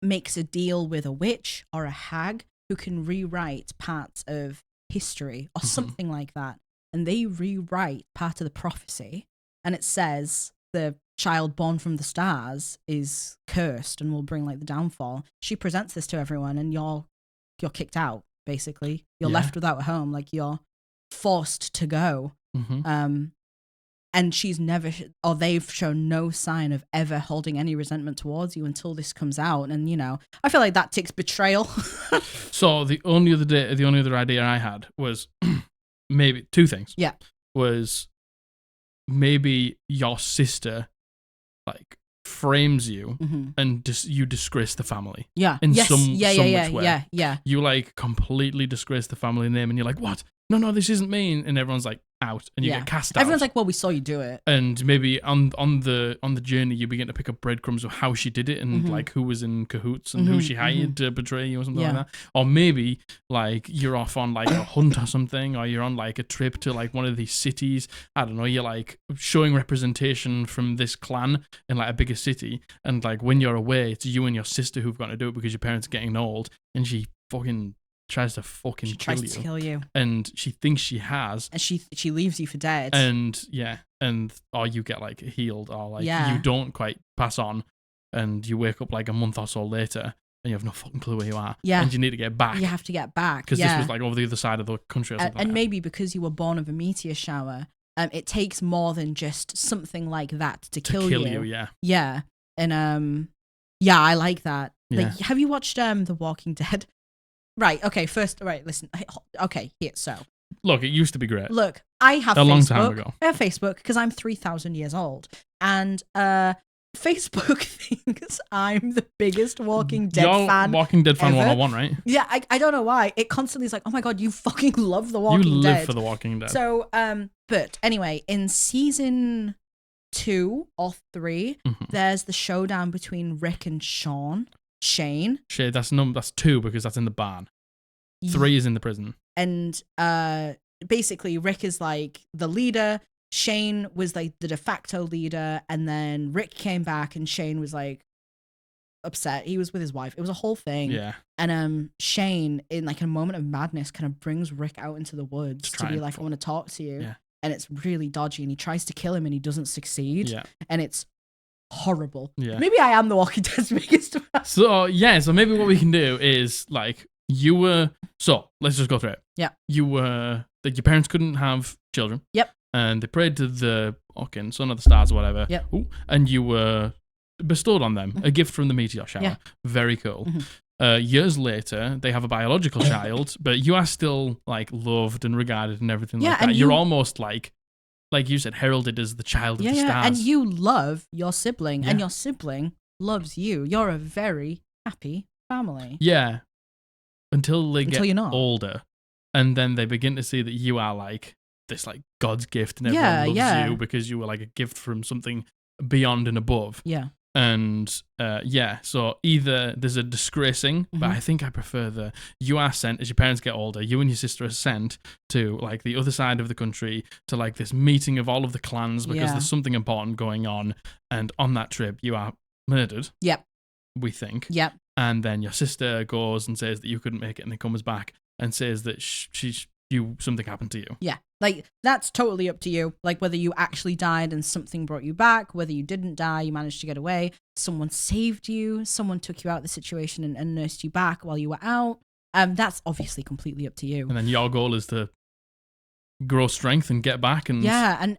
makes a deal with a witch or a hag who can rewrite parts of history or something like that. And they rewrite part of the prophecy, and it says the child born from the stars is cursed and will bring like the downfall. She presents this to everyone, and you're kicked out, basically. You're left without a home, like you're forced to go. And she's never, or they've shown no sign of ever holding any resentment towards you until this comes out. And, you know, I feel like that ticks betrayal. So the only other idea I had was maybe two things. Yeah. Was maybe your sister, like, frames you and you disgrace the family. Yeah. In some which way. Yeah. You, like, completely disgrace the family name, and you're like, what? No, this isn't me. And everyone's like, out, and you get cast out. Everyone's like, well, we saw you do it. And maybe on the journey, you begin to pick up breadcrumbs of how she did it, and like who was in cahoots and who she hired to betray you or something like that. Or maybe like you're off on like a hunt or something, or you're on like a trip to like one of these cities. I don't know. You're like showing representation from this clan in like a bigger city, and like when you're away, it's you and your sister who've got to do it because your parents are getting old, and she fucking tries to fucking kill you. And she thinks she has. And she leaves you for dead. And or you get like healed, or like you don't quite pass on, and you wake up like a month or so later and you have no fucking clue where you are. Yeah. And you need to get back. You have to get back. Because this was like over the other side of the country or something. And maybe because you were born of a meteor shower, it takes more than just something like that to kill you. Yeah. Yeah. And I like that. Yeah. Like, have you watched The Walking Dead? Right, okay, listen. Okay, here, so. Look, it used to be great. Look, I have a Facebook. long time ago. I have Facebook because I'm 3,000 years old. And Facebook thinks I'm the biggest Walking Dead fan. Walking Dead fan ever. 101, right? Yeah, I don't know why. It constantly is like, oh my God, you fucking love The Walking Dead. You live for The Walking Dead. So, but anyway, in season 2 or 3, there's the showdown between Rick and Shane. Shit, that's 2 because that's in the barn. 3 is in the prison. And basically Rick is like the leader. Shane was like the de facto leader, and then Rick came back and Shane was like upset. He was with his wife. It was a whole thing. Yeah. And Shane, in like a moment of madness, kind of brings Rick out into the woods to be like, I want to talk to you. Yeah. And it's really dodgy, and he tries to kill him and he doesn't succeed. Yeah. And it's horrible. Yeah. Maybe I am The Walking Dead's biggest fan. So maybe what we can do is like let's just go through it. Yeah. Your parents couldn't have children. Yep. And they prayed to the fucking son of the stars or whatever. Yep. Ooh, and you were bestowed on them a gift from the meteor shower. Yeah. Very cool. Years later, they have a biological child, but you are still like loved and regarded and everything like that. And you're almost like you said, heralded as the child of the stars. Yeah, and you love your sibling, and your sibling loves you. You're a very happy family. Yeah. Until you're not. older, and then they begin to see that you are like this like God's gift, and everyone loves you because you were like a gift from something beyond and above. Yeah. And so either there's a disgracing, but I think I prefer you are sent as your parents get older. You and your sister are sent to like the other side of the country to like this meeting of all of the clans because there's something important going on. And on that trip, you are murdered. Yep. We think. Yep. And then your sister goes and says that you couldn't make it, and then comes back and says that something happened to you. Yeah. Like, that's totally up to you. Like, whether you actually died and something brought you back, whether you didn't die, you managed to get away, someone saved you, someone took you out of the situation and nursed you back while you were out. That's obviously completely up to you. And then your goal is to grow strength and get back. And yeah, and,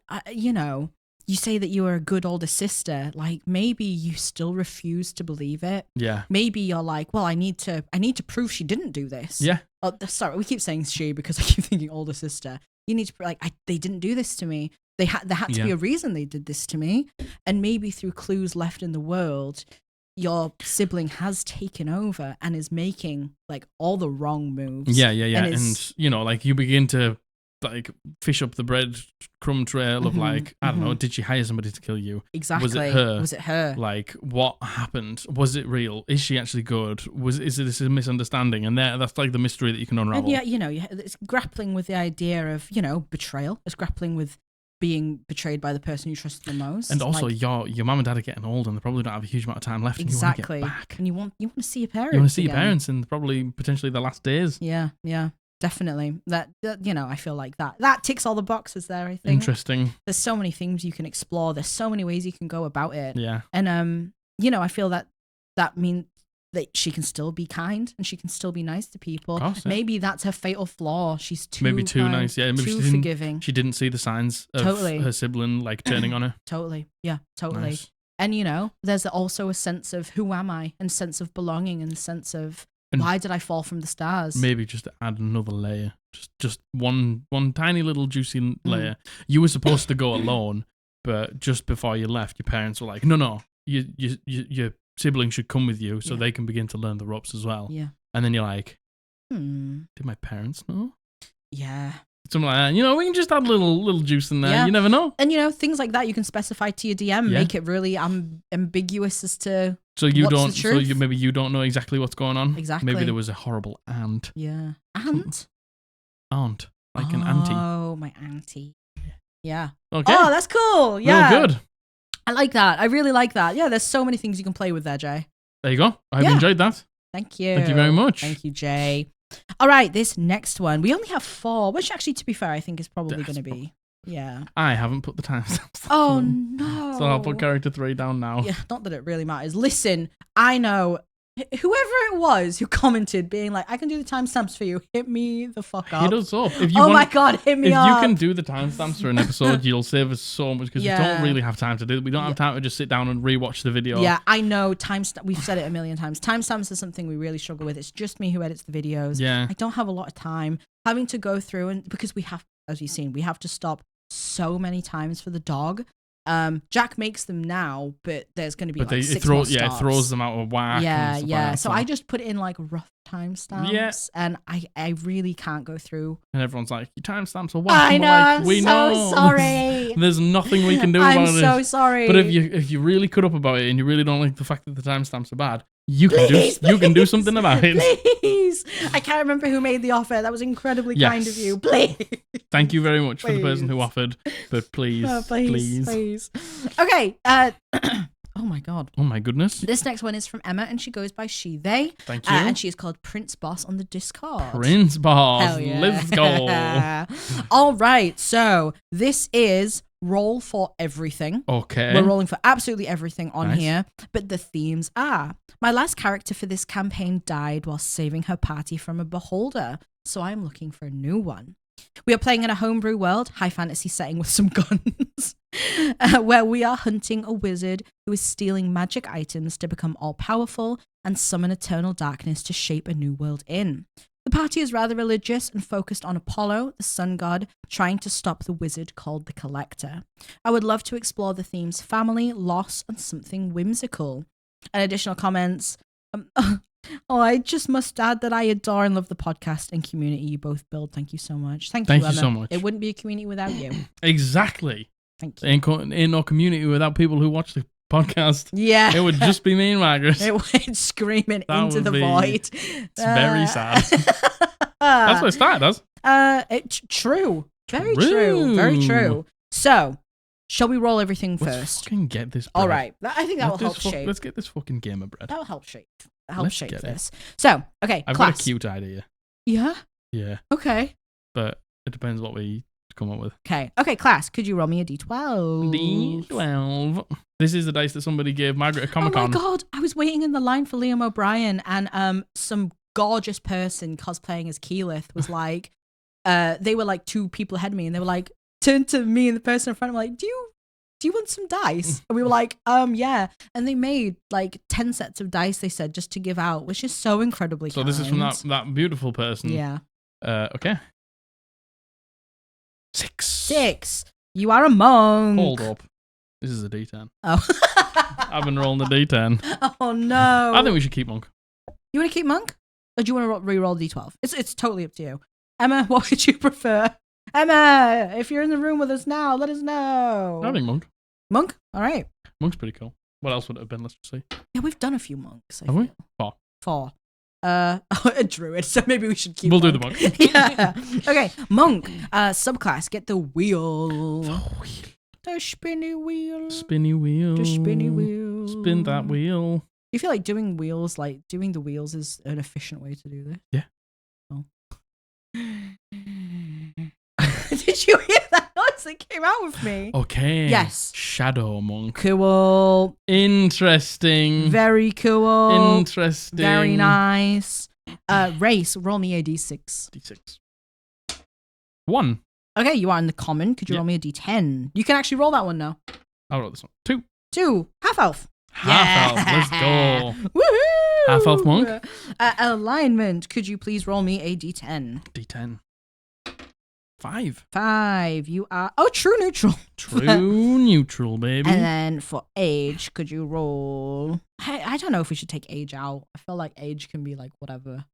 you say that you were a good older sister. Like, maybe you still refuse to believe it. Yeah. Maybe you're like, well, I need to prove she didn't do this. Yeah. Oh, sorry, we keep saying she because I keep thinking older sister. You need to they didn't do this to me. There had to be a reason they did this to me. And maybe through clues left in the world, your sibling has taken over and is making like all the wrong moves. Yeah. And you know, like you begin to like fish up the breadcrumb trail of like, I don't know, did she hire somebody to kill you? Exactly. Was it her? Like, what happened? Was it real? Is she actually good? Is this a misunderstanding? And that's like the mystery that you can unravel. And yeah, you know, it's grappling with the idea of, you know, betrayal. It's grappling with being betrayed by the person you trust the most. And also, like, your mum and dad are getting old, and they probably don't have a huge amount of time left. Exactly. And you want to get back. And you want to see your parents. You want to see again. your parents in probably potentially the last days. Yeah. Definitely. That you know, I feel like that ticks all the boxes there, I think. Interesting. There's so many things you can explore. There's so many ways you can go about it. Yeah. And you know, I feel that means that she can still be kind and she can still be nice to people. Of course, yeah. Maybe that's her fatal flaw. She's too kind, nice. Yeah, maybe too forgiving. She didn't see the signs of her sibling like turning on her. Totally. Yeah, totally. Nice. And you know, there's also a sense of who am I, and sense of belonging, and sense of why did I fall from the stars? Maybe just to add another layer, just one tiny little juicy layer. You were supposed to go alone, but just before you left, your parents were like, "No, your sibling should come with you, so they can begin to learn the ropes as well." Yeah. And then you're like, "Did my parents know?" Yeah. Something like that. You know, we can just add a little juice in there. Yeah. You never know. And you know, things like that you can specify to your DM, make it really ambiguous as to maybe you don't know exactly what's going on. Exactly. Maybe there was a horrible aunt. Yeah. Aunt? Aunt. Like an auntie. Oh, my auntie. Yeah. Okay. Oh, that's cool. Yeah. Real good. I like that. I really like that. Yeah, there's so many things you can play with there, Jay. There you go. I hope you enjoyed that. Thank you. Thank you very much. Thank you, Jay. All right, this next one. We only have 4, which actually, to be fair, I think is probably going to be. Yeah. I haven't put the timestamps. Oh, no. So I'll put character 3 down now. Yeah, not that it really matters. Listen, I know whoever it was who commented being like, I can do the timestamps for you, hit me the fuck up. Hit us up. My God, hit me up. If you can do the timestamps for an episode, you'll save us so much because we don't really have time to do it. We don't have time to just sit down and rewatch the video. Yeah, I know. We've said it a million times. Timestamps is something we really struggle with. It's just me who edits the videos. Yeah. I don't have a lot of time having to go through, and because we have, as you've seen, we have to stop so many times for the dog. Jack makes them now, but there's going to be it throws them out of whack. Yeah. So I just put in like rough timestamps, and I really can't go through. And everyone's like, "Your timestamps are whack." I know. Like, I'm so sorry. There's nothing we can do about it. I'm so sorry. But if you really cut up about it and you really don't like the fact that the timestamps are bad, you can do something about it. Please. I can't remember who made the offer. That was incredibly kind of you. Please. Thank you very much for the person who offered, but please. Okay. Oh my God. Oh my goodness. This next one is from Emma, and she goes by she, they. Thank you. And she is called Prince Boss on the Discord. Prince Boss. Hell yeah. Let's go. All right. So this is roll for everything. Okay. We're rolling for absolutely everything on here, but the themes are: my last character for this campaign died while saving her party from a beholder, so I'm looking for a new one. We are playing in a homebrew world, high fantasy setting with some guns, where we are hunting a wizard who is stealing magic items to become all-powerful and summon eternal darkness to shape a new world in. The party is rather religious and focused on Apollo, the sun god, trying to stop the wizard called the Collector. I would love to explore the themes family, loss, and something whimsical. And additional comments. I just must add that I adore and love the podcast and community you both build. Thank you so much. Thank you, Emma. So much. It wouldn't be a community without you. Exactly. Thank you. Ain't no community without people who watch the podcast. Yeah. It would just be me and Margaret. It went screaming into the void. It's very sad. That's what it started as. True. Very true. Very true. So, shall we roll everything first? Let's fucking get this bread. All right. I think that will help shape. Let's get this fucking game of bread. That will help shape. This. So, okay, I've class. got a cute idea. Yeah? Yeah. Okay. But it depends what we come up with. Okay, class. Could you roll me a D12? D12. This is the dice that somebody gave Margaret at Comic-Con. Oh my God. I was waiting in the line for Liam O'Brien, and some gorgeous person cosplaying as Keyleth was like, they were like 2 people ahead of me, and they were like, turned to me and the person in front of me like, do you want some dice? And we were like, yeah. And they made like 10 sets of dice, they said, just to give out, which is so incredibly kind. This is from that beautiful person. Yeah. Okay. 6. You are a monk. Hold up. This is a D10. Oh. I've been rolling the D10. Oh no. I think we should keep Monk. You want to keep Monk? Or do you want to re-roll D12? It's totally up to you. Emma, what would you prefer? Emma, if you're in the room with us now, let us know. I think Monk. Monk? All right. Monk's pretty cool. What else would it have been? Let's just see. Yeah, we've done a few monks. Have we? Four. A druid, so maybe we should keep We'll do the monk. Yeah. Okay, monk. Subclass, get the wheel. The spinny wheel. Spinny wheel. The spinny wheel. Spin that wheel. You feel like doing the wheels is an efficient way to do this? Yeah. Oh. Did you hear that noise that came out with me? Okay. Yes. Shadow monk. Cool. Interesting. Very cool. Interesting. Very nice. Race, roll me a d6. D6. 1. Okay, you are in the common. Could you roll me a d10? You can actually roll that one now. I'll roll this one. 2. 2. Half elf. Half elf. Let's go. Woohoo! Half elf monk. Alignment. Could you please roll me a d10? D10. 5. 5. You are true neutral. True neutral, baby. And then for age, could you roll? I don't know if we should take age out. I feel like age can be like whatever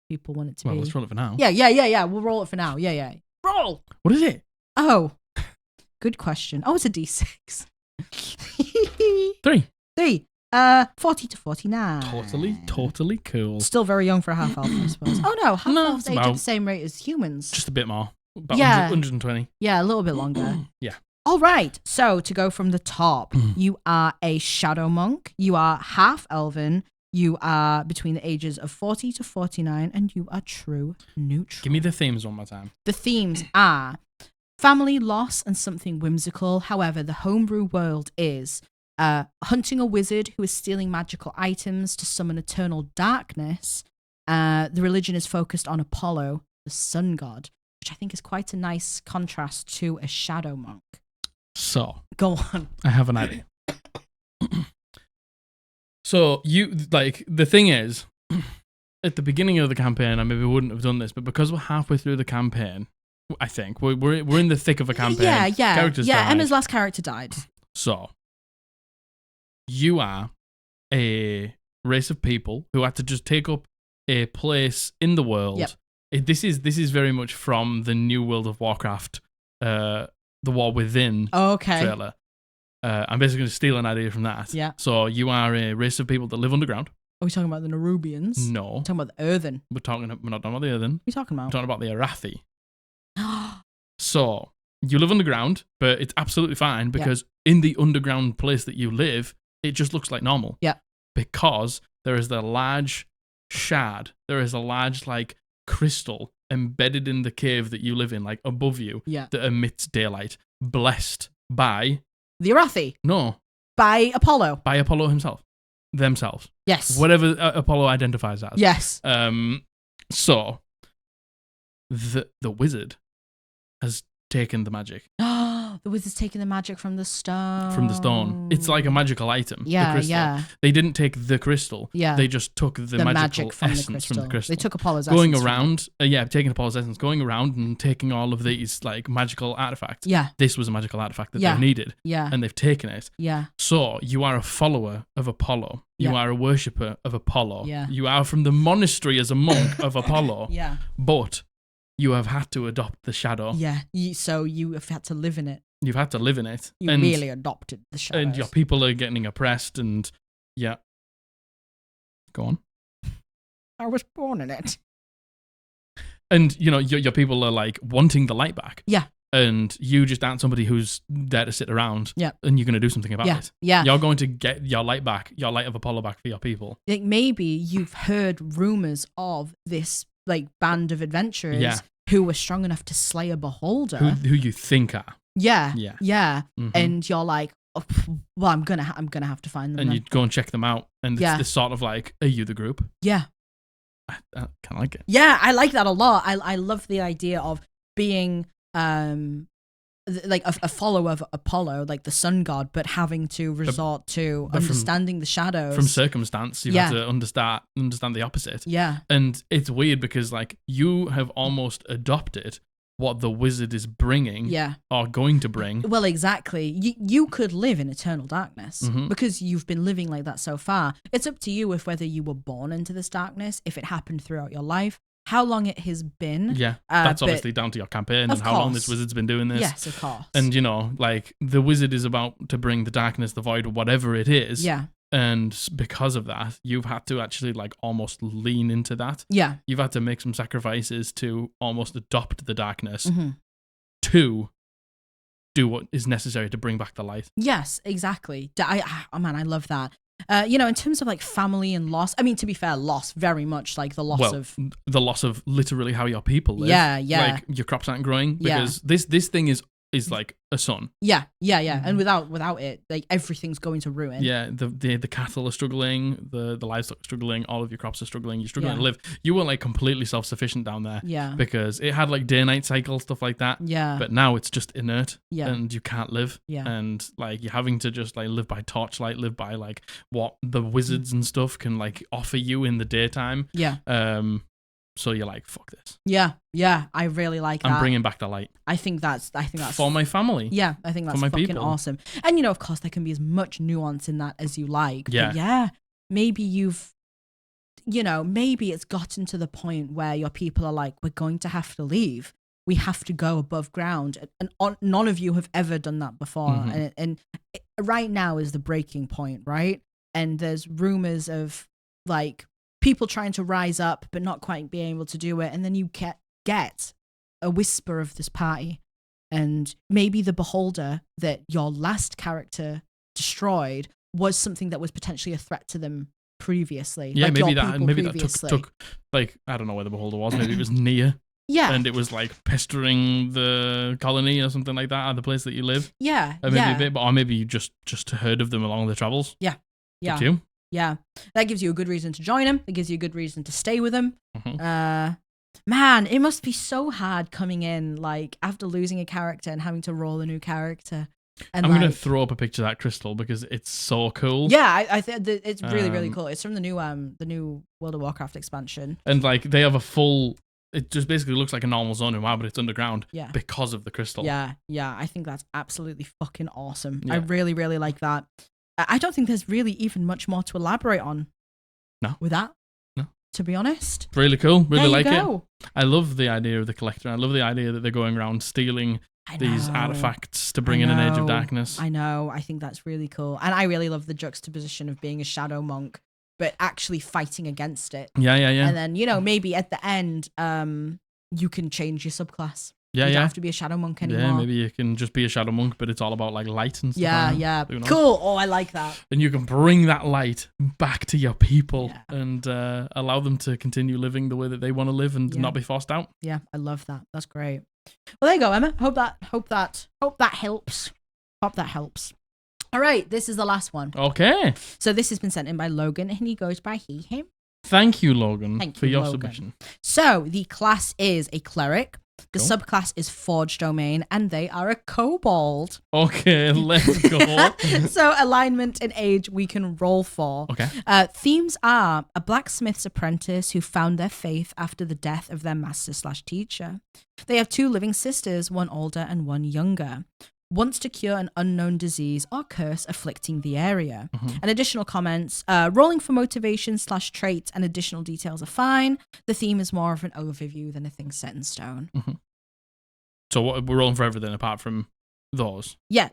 people want it to be. Well, let's roll it for now. Yeah. We'll roll it for now. Yeah. Roll. What is it? Oh, good question. Oh, it's a d6. 3. 3. 40 to 49. Totally cool. Still very young for a half elf, I suppose. Oh no, half elves age at the same rate as humans. Just a bit more. About 120. Yeah, a little bit longer. Yeah. All right. So to go from the top, you are a shadow monk. You are half elven. You are between the ages of 40 to 49, and you are true neutral. Give me the themes one more time. The themes are family, loss, and something whimsical. However, the homebrew world is hunting a wizard who is stealing magical items to summon eternal darkness. The religion is focused on Apollo, the sun god, which I think is quite a nice contrast to a shadow monk. So, go on. I have an idea. So, the thing is, at the beginning of the campaign, I maybe wouldn't have done this, but because we're halfway through the campaign, I think, we're in the thick of a campaign. Yeah. Characters died. Emma's last character died. So, you are a race of people who had to just take up a place in the world. Yep. This is very much from the new World of Warcraft, the War Within trailer. I'm basically going to steal an idea from that. Yeah. So you are a race of people that live underground. Are we talking about the Nerubians? No. We're talking about the Earthen. We're not talking about the Earthen. What are you talking about? We're talking about the Arathi. So you live underground, but it's absolutely fine because in the underground place that you live, it just looks like normal. Yeah. Because there is the large shard. There is a large crystal embedded in the cave that you live in, above you, that emits daylight, blessed by the Arathi. No. By Apollo. By Apollo himself. Themselves. Yes. Whatever Apollo identifies as. Yes. So the wizard has taken the magic. The wizard's taken the magic from the stone. From the stone. It's like a magical item. Yeah, the crystal. yeah. They didn't take the crystal. Yeah. They just took the magical from essence from the crystal. They took Apollo's going essence. Around, taking Apollo's essence, going around and taking all of these magical artifacts. Yeah. This was a magical artifact that they needed. Yeah. And they've taken it. Yeah. So you are a follower of Apollo. You are a worshipper of Apollo. Yeah. You are from the monastery as a monk of Apollo. Yeah. But you have had to adopt the shadow. Yeah. So you have had to live in it. You've had to live in it. You really adopted the shadows. And your people are getting oppressed and Go on. I was born in it. And, your people are wanting the light back. Yeah. And you just aren't somebody who's there to sit around. Yeah. And you're going to do something about it. Yeah. You're going to get your light back, your light of Apollo back for your people. Maybe you've heard rumors of this band of adventurers who were strong enough to slay a beholder. Who you think are. Yeah. Mm-hmm. And you're like, oh, well, I'm gonna have to find them. And you go and check them out, and it's this sort of are you the group? Yeah. I kind of like it. Yeah, I like that a lot. I love the idea of being a follower of Apollo, the sun god, but having to resort to understanding the shadows. From circumstance, you have to understand the opposite. Yeah. And it's weird because you have almost adopted what the wizard is bringing or going to bring. Well, exactly. You could live in eternal darkness because you've been living like that so far. It's up to you if whether you were born into this darkness, if it happened throughout your life, how long it has been. Yeah, that's obviously down to your campaign and how long this wizard's been doing this. Yes, of course. And, like, the wizard is about to bring the darkness, the void, whatever it is. Yeah. And because of that, you've had to actually, like, almost lean into that. Yeah. You've had to make some sacrifices to almost adopt the darkness to do what is necessary to bring back the light. Yes, exactly. I love that. In terms of like family and loss, I mean, to be fair, loss very much like the loss of literally how your people live. Yeah. Like your crops aren't growing because this thing is like a sun. Yeah. And without it, like everything's going to ruin. Yeah, the cattle are struggling, the livestock are struggling, all of your crops are struggling, you're struggling to live. You were like completely self-sufficient down there. Yeah. Because it had like day-night cycle, stuff like that. Yeah. But now it's just inert. Yeah. And you can't live. Yeah. And like you're having to just like live by torchlight, live by like what the wizards and stuff can like offer you in the daytime. Yeah. So you're like, fuck this. Yeah. I really like that. I'm bringing back the light. I think that's for my family. Yeah, I think that's for my fucking people. awesome. And of course, there can be as much nuance in that as you like. Yeah. But maybe maybe it's gotten to the point where your people are like, we're going to have to leave. We have to go above ground, and none of you have ever done that before. And right now is the breaking point, right? And there's rumors of like people trying to rise up but not quite being able to do it, and then you get a whisper of this party, and maybe the beholder that your last character destroyed was something that was potentially a threat to them previously. Yeah, maybe that took like, I don't know where the beholder was, maybe it was near. Yeah. And it was like pestering the colony or something like that, or the place that you live. Yeah. Or maybe you just heard of them along the travels. Yeah. Did you? Yeah, that gives you a good reason to join him. It gives you a good reason to stay with him. Man, it must be so hard coming in like after losing a character and having to roll a new character. And I'm gonna throw up a picture of that crystal because it's so cool. Yeah, I think it's really really cool. It's from the new World of Warcraft expansion. And like they have a full. It just basically looks like a normal zone in WoW, but it's underground. Yeah. Because of the crystal. Yeah. I think that's absolutely fucking awesome. Yeah. I really really like that. I don't think there's really even much more to elaborate on. No. With that. No. To be honest. Really cool. Really like it. I love the idea of the collector. I love the idea that they're going around stealing these artifacts to bring in an Age of Darkness. I know. I think that's really cool. And I really love the juxtaposition of being a shadow monk, but actually fighting against it. Yeah. And then, maybe at the end, you can change your subclass. You don't have to be a shadow monk anymore. Yeah, maybe you can just be a shadow monk, but it's all about like light and stuff. Yeah. Cool. Oh, I like that. And you can bring that light back to your people and allow them to continue living the way that they want to live and not be forced out. Yeah, I love that. That's great. Well, there you go, Emma. Hope that helps. Hope that helps. All right, this is the last one. Okay. So this has been sent in by Logan, and he goes by he, him. Thank you, Logan, for your submission. So the class is a cleric. The subclass is Forge Domain, and they are a kobold. Okay, let's go. So alignment and age we can roll for. Okay. Themes are a blacksmith's apprentice who found their faith after the death of their master/teacher. They have 2 living sisters, one older and one younger. Wants to cure an unknown disease or curse afflicting the area. And additional comments, rolling for motivation/traits and additional details are fine. The theme is more of an overview than a thing set in stone. So we're rolling for everything apart from those? Yeah,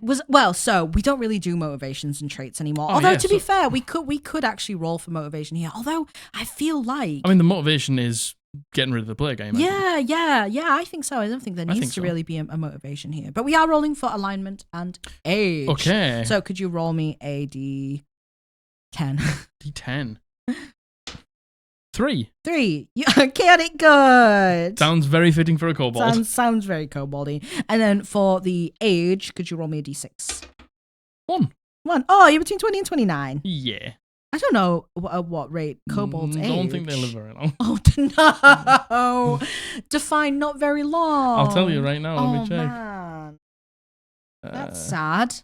so we don't really do motivations and traits anymore. To be fair, we could actually roll for motivation here. Although I feel like... I mean, the motivation is getting rid of the player game. Yeah, I think so. I don't think there needs to really be a motivation here. But we are rolling for alignment and age. Okay. So could you roll me a D10? D10. 3. You get it good. Sounds very fitting for a kobold. Sounds very koboldy. And then for the age, could you roll me a D6? 1. Oh, you're between 20 and 29. Yeah. I don't know at what rate kobolds age. I don't think they live very long. Oh, no. Define not very long. I'll tell you right now. Let me check. Man. That's sad.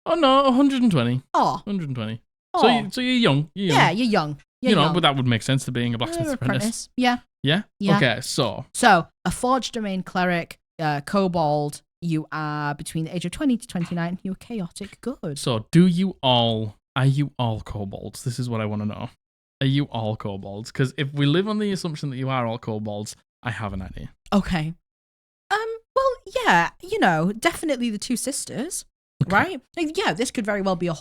Oh, no, 120. Oh. 120. Oh. So you're young. Yeah, you're young. Yeah, but that would make sense to being a blacksmith's apprentice. Yeah. Yeah? Okay, so a forged domain cleric, kobold, you are between the age of 20 to 29, you're chaotic good. So are you all kobolds? This is what I want to know. Are you all kobolds? Because if we live on the assumption that you are all kobolds, I have an idea. Okay. Well, yeah, definitely the two sisters, right? Like, yeah, this could very well be an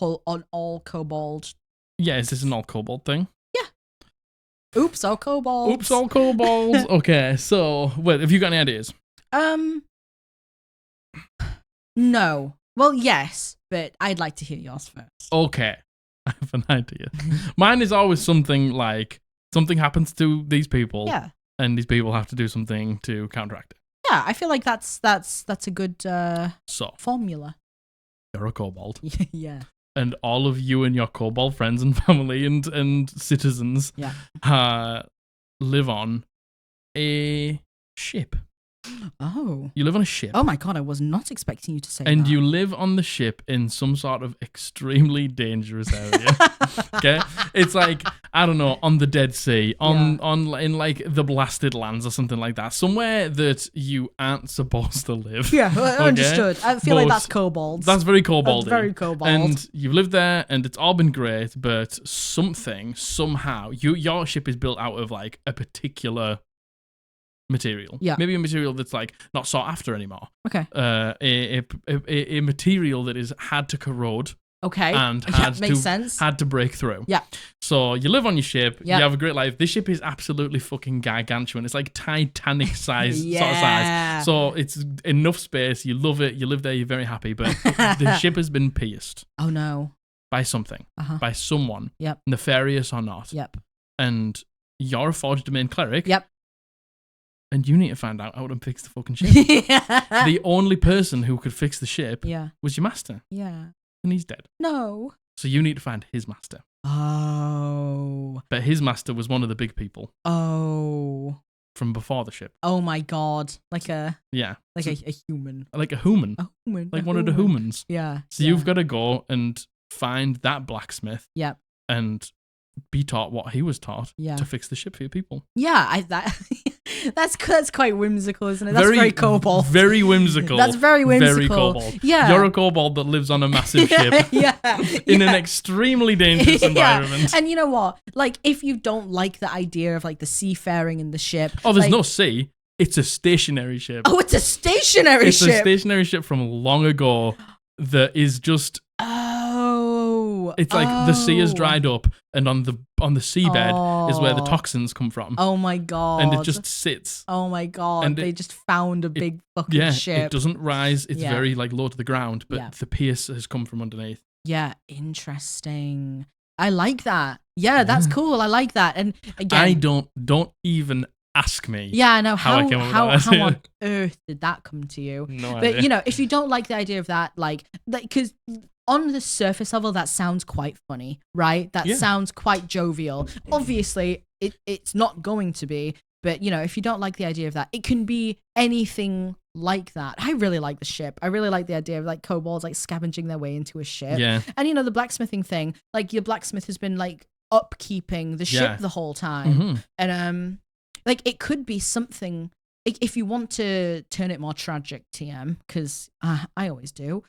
all kobold. Yeah, is this an all kobold thing? Yeah. Oops, all kobolds. Oops, all kobolds. Okay, so, wait, have you got any ideas? No. Well, yes, but I'd like to hear yours first. Okay, I have an idea. Mine is always something like, something happens to these people. Yeah. And these people have to do something to counteract it. Yeah, I feel like that's a good formula. You're a kobold. Yeah. And all of you and your kobold friends and family and citizens live on a ship. Oh. You live on a ship. Oh my god, I was not expecting you to say that. And you live on the ship in some sort of extremely dangerous area. Okay? It's like, I don't know, on the Dead Sea, in like the Blasted Lands or something like that. Somewhere that you aren't supposed to live. Yeah, understood. I feel like that's kobolds. That's very koboldy. That's very kobold. And you've lived there and it's all been great, but somehow, your ship is built out of like a particular material. Yeah. Maybe a material that's like not sought after anymore. Okay. A material that is had to corrode. Okay. And had to break through. Yeah. So you live on your ship. You have a great life. This ship is absolutely fucking gargantuan. It's like Titanic size sort of size. So it's enough space. You love it. You live there. You're very happy. But the ship has been pierced. Oh no. By something. By someone. Yep. Nefarious or not. Yep. And you're a forged domain cleric. Yep. And you need to find out how to fix the fucking ship. The only person who could fix the ship was your master. Yeah. And he's dead. No. So you need to find his master. Oh. But his master was one of the big people. Oh. From before the ship. Oh my god. Like a human. Like a human. A human. Like one of the humans. Yeah. So you've got to go and find that blacksmith. Yep. And be taught what he was taught to fix the ship for your people. Yeah, that's quite whimsical, isn't it? That's very kobold. Very whimsical. That's very whimsical. Very kobold. Yeah. You're a kobold that lives on a massive ship. In an extremely dangerous environment. And you know what? Like, if you don't like the idea of like the seafaring in the ship. Oh, there's no sea. It's a stationary ship. Oh, it's a stationary ship. It's a stationary ship from long ago that is just... It's like the sea has dried up, and on the seabed is where the toxins come from. Oh my god! And it just sits. Oh my god! And they just found a big fucking ship. It doesn't rise. It's very like low to the ground, but the pierce has come from underneath. Yeah, interesting. I like that. Yeah, that's cool. I like that. And again, I don't even ask me. Yeah, I know how how on earth did that come to you? No idea. But you know, if you don't like the idea of that, like because. On the surface level, that sounds quite funny, right? That sounds quite jovial. Obviously, it's not going to be, but you know, if you don't like the idea of that, it can be anything like that. I really like the ship. I really like the idea of like kobolds like scavenging their way into a ship. Yeah. And you know, the blacksmithing thing, like your blacksmith has been like upkeeping the ship the whole time. Mm-hmm. And like it could be something if you want to turn it more tragic, TM, because I always do.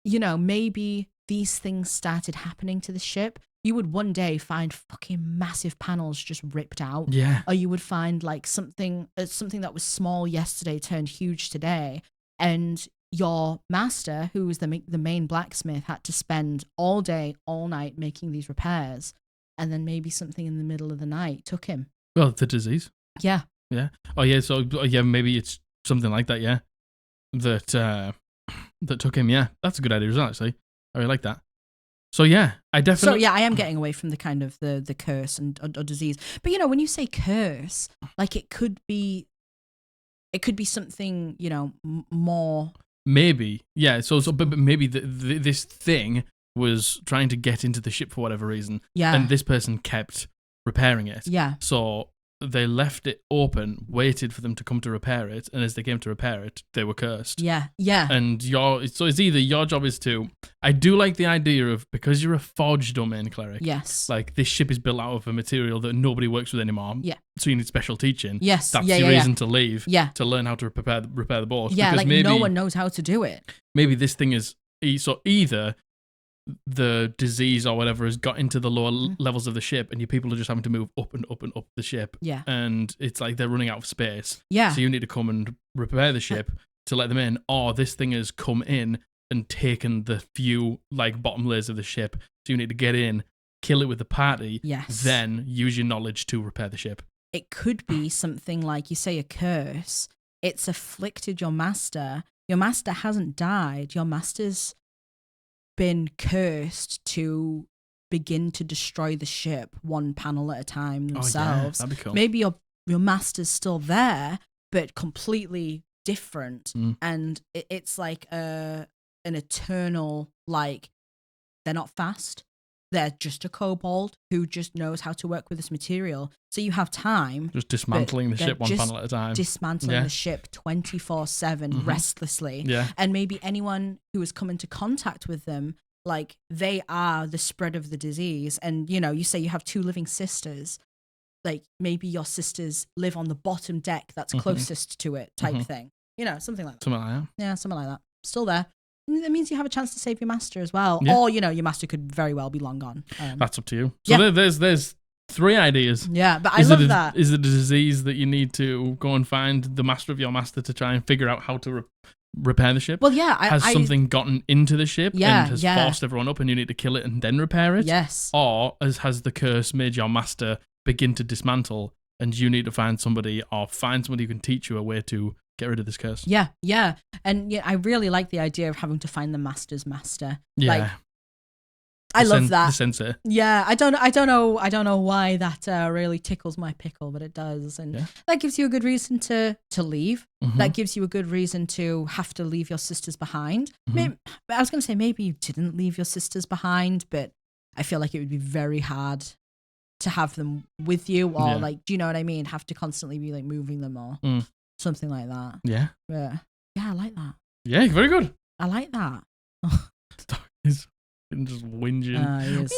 You know, maybe these things started happening to the ship. You would one day find fucking massive panels just ripped out. Yeah. Or you would find like something that was small yesterday turned huge today. And your master, who was the main blacksmith, had to spend all day, all night making these repairs. And then maybe something in the middle of the night took him. Well, it's a disease. Yeah. Yeah. Oh, yeah. So, yeah, maybe it's something like that, yeah. That took him, yeah. That's a good idea as well, actually. I really like that. So, yeah, I definitely... So, yeah, I am getting away from the kind of the curse and or disease. But, you know, when you say curse, like it could be something, you know, more... Maybe, yeah. But maybe this thing was trying to get into the ship for whatever reason. Yeah. And this person kept repairing it. Yeah. So they left it open, waited for them to come to repair it, and as they came to repair it, they were cursed. Yeah. And so it's either your job is to. I do like the idea of, because you're a forge domain cleric. Yes. Like, this ship is built out of a material that nobody works with anymore. Yeah. So you need special teaching. Yes. That's your reason to leave. Yeah. To learn how to repair the boat. Yeah. Because like maybe, no one knows how to do it. Maybe this thing is so either the disease or whatever has got into the lower levels of the ship, and your people are just having to move up and up and up the ship. Yeah. And it's like they're running out of space. Yeah. So you need to come and repair the ship to let them in, or this thing has come in and taken the few like bottom layers of the ship. So you need to get in, kill it with the party, then use your knowledge to repair the ship. It could be something like, you say, a curse. It's afflicted your master. Your master hasn't died. Your master's been cursed to begin to destroy the ship one panel at a time themselves. That'd be cool. Maybe your master's still there, but completely different. And it's like an eternal, like, they're not fast. They're just a kobold who just knows how to work with this material. So you have time. Just dismantling the ship one panel at a time. Dismantling the ship 24/7 restlessly. Yeah. And maybe anyone who has come into contact with them, like, they are the spread of the disease. And, you know, you say you have 2 living sisters. Like, maybe your sisters live on the bottom deck that's closest to it type thing. You know, something like that. Something like that. Yeah, something like that. Still there. That means you have a chance to save your master as well. Yeah. Or, you know, your master could very well be long gone. That's up to you. So there's 3 ideas. Yeah, but I love that. Is it a disease that you need to go and find the master of your master to try and figure out how to repair the ship? Well, yeah. Has something gotten into the ship and has forced everyone up and you need to kill it and then repair it? Yes. Or has the curse made your master begin to dismantle and you need to find somebody or find somebody who can teach you a way to get rid of this curse? Yeah. And I really like the idea of having to find the master's master. Yeah. Like, I love that. The sensei. Yeah, I don't know why that really tickles my pickle, but it does, and that gives you a good reason to leave. That gives you a good reason to have to leave your sisters behind. I was going to say maybe you didn't leave your sisters behind, but I feel like it would be very hard to have them with you, or like, do you know what I mean? Have to constantly be like moving them or something like that. Yeah. Yeah, I like that. Yeah, very good. I like that. He's just whinging. He is.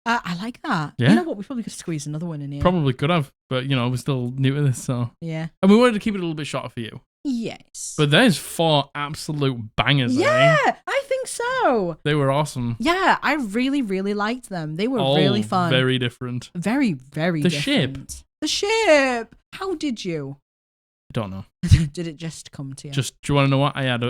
I like that. Yeah. You know what? We probably could squeeze another one in here. Probably could have, but you know, we're still new to this, so. Yeah. And we wanted to keep it a little bit shorter for you. Yes. But there's 4 absolute bangers. Yeah, I think so. They were awesome. Yeah, I really, really liked them. They were really fun. Very different. Very, very different. The ship. How did you? I don't know. Did it just come to you? Do you want to know what I had?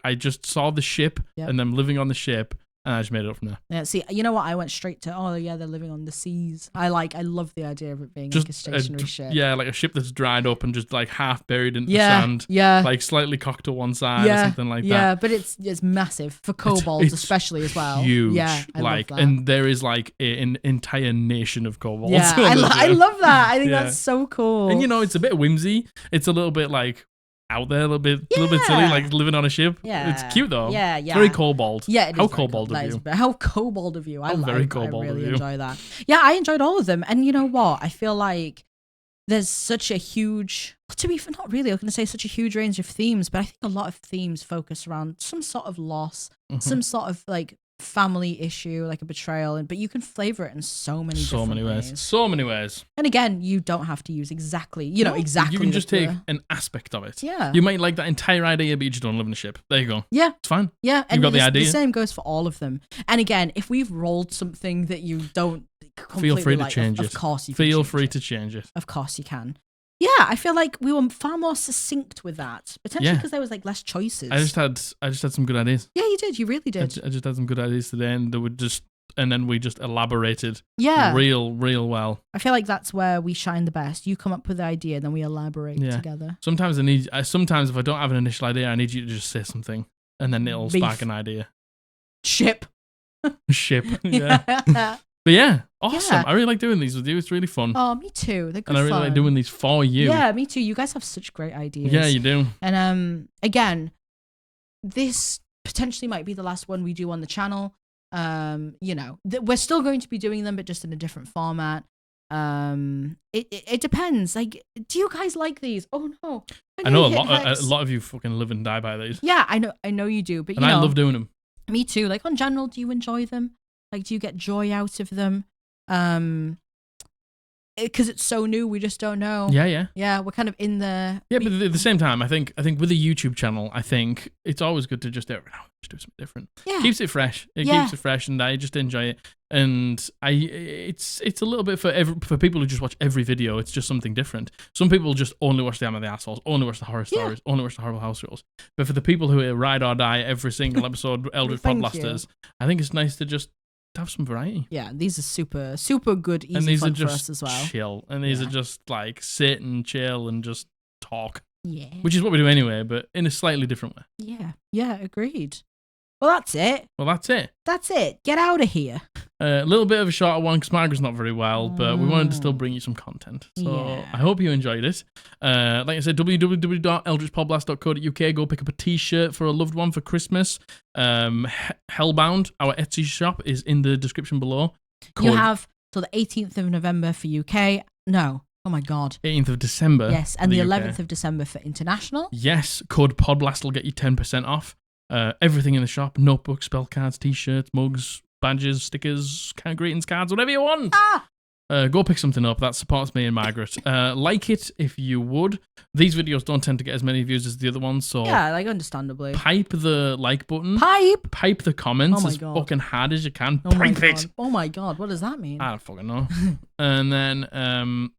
I just saw the ship and them living on the ship, and I just made it up from there. Yeah. See, you know what? I went straight to. Oh yeah, they're living on the seas. I love the idea of it being just like a stationary ship. Yeah, like a ship that's dried up and just like half buried into the sand. Yeah. Like slightly cocked to one side or something like that. Yeah, but it's massive for kobolds, especially as well. Huge. Yeah, I love that. And there is like an entire nation of kobolds. Yeah, I love that. I think that's so cool. And you know, it's a bit whimsy. It's a little bit like out there, a little bit silly, like living on a ship. Yeah, it's cute though. Yeah. It's very kobold. Yeah, how kobold of you? How kobold of you? I really of you. enjoy that. Yeah, I enjoyed all of them, and you know what? I feel like there's such a huge, to be not really, I'm going to say such a huge range of themes, but I think a lot of themes focus around some sort of loss, some sort of like family issue, like a betrayal, but you can flavor it in so many ways. So many ways. And again, you don't have to use exactly. You can just take an aspect of it. Yeah. You might like that entire idea, but you just don't live in a ship. There you go. Yeah. It's fine. Yeah. You've got the idea. The same goes for all of them. And again, if we've rolled something that you don't feel free to change it. Of course you can. Feel free to change it. Of course you can. Yeah, I feel like we were far more succinct with that, potentially because there was like less choices. I just had some good ideas. Yeah, you did. You really did. I just had some good ideas today, and then we just elaborated. Real well. I feel like that's where we shine the best. You come up with the idea, then we elaborate together. Sometimes sometimes if I don't have an initial idea, I need you to just say something, and then it'll spark an idea. Ship. Yeah. But yeah, awesome. I really like doing these with you. It's really fun. Oh, me too. They're good and I really like doing these for you. Yeah, me too. You guys have such great ideas. Yeah, you do. And again, this potentially might be the last one we do on the channel. You know, we're still going to be doing them, but just in a different format. It depends. Like, do you guys like these? Oh no, I know a lot of you fucking live and die by these. Yeah, I know you do, but and I love doing them. Me too. Like, on general, do you enjoy them? Like, do you get joy out of them? Because it's so new, we just don't know. Yeah. We're kind of in the. Yeah, but at the same time, I think with a YouTube channel, I think it's always good to just do something different. Yeah, keeps it fresh. It keeps it fresh, and I just enjoy it. And it's a little bit for people who just watch every video. It's just something different. Some people just only watch the Am of the Assholes, only watch the horror stories, only watch the horrible house rules. But for the people who ride or die every single episode, Eldritch Podblasters, I think it's nice to just have some variety. Yeah, these are super good, easy, and these fun are just for us as well. Chill, and these are just like sit and chill and just talk. Yeah, which is what we do anyway, but in a slightly different way. Yeah, agreed. Well, that's it. That's it. Get out of here. A little bit of a shorter one because Margaret's not very well, but we wanted to still bring you some content. So I hope you enjoyed it. Like I said, www.eldritchpodblast.co.uk. Go pick up a t-shirt for a loved one for Christmas. Hellbound, our Etsy shop, is in the description below. You have till the 18th of November for UK. No. Oh my God. 18th of December. Yes, and the 11th of December for international. Yes, code PODBLAST will get you 10% off. Everything in the shop: notebooks, spell cards, t-shirts, mugs, badges, stickers, greetings cards, whatever you want. Go pick something up. That supports me and Margaret. Like it if you would. These videos don't tend to get as many views as the other ones, so yeah, like, understandably. Pipe the like button. Pipe the comments as fucking hard as you can. Pipe it. Oh my God, what does that mean? I don't fucking know. And then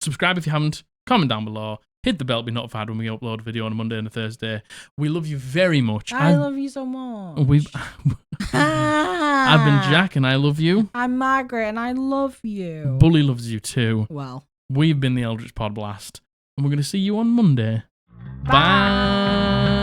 subscribe if you haven't. Comment down below. Hit the bell to be notified when we upload a video on a Monday and a Thursday. We love you very much. I love you so much. I've been Jack and I love you. I'm Margaret and I love you. Bully loves you too. Well. We've been the Eldritch Podblast and we're going to see you on Monday. Bye.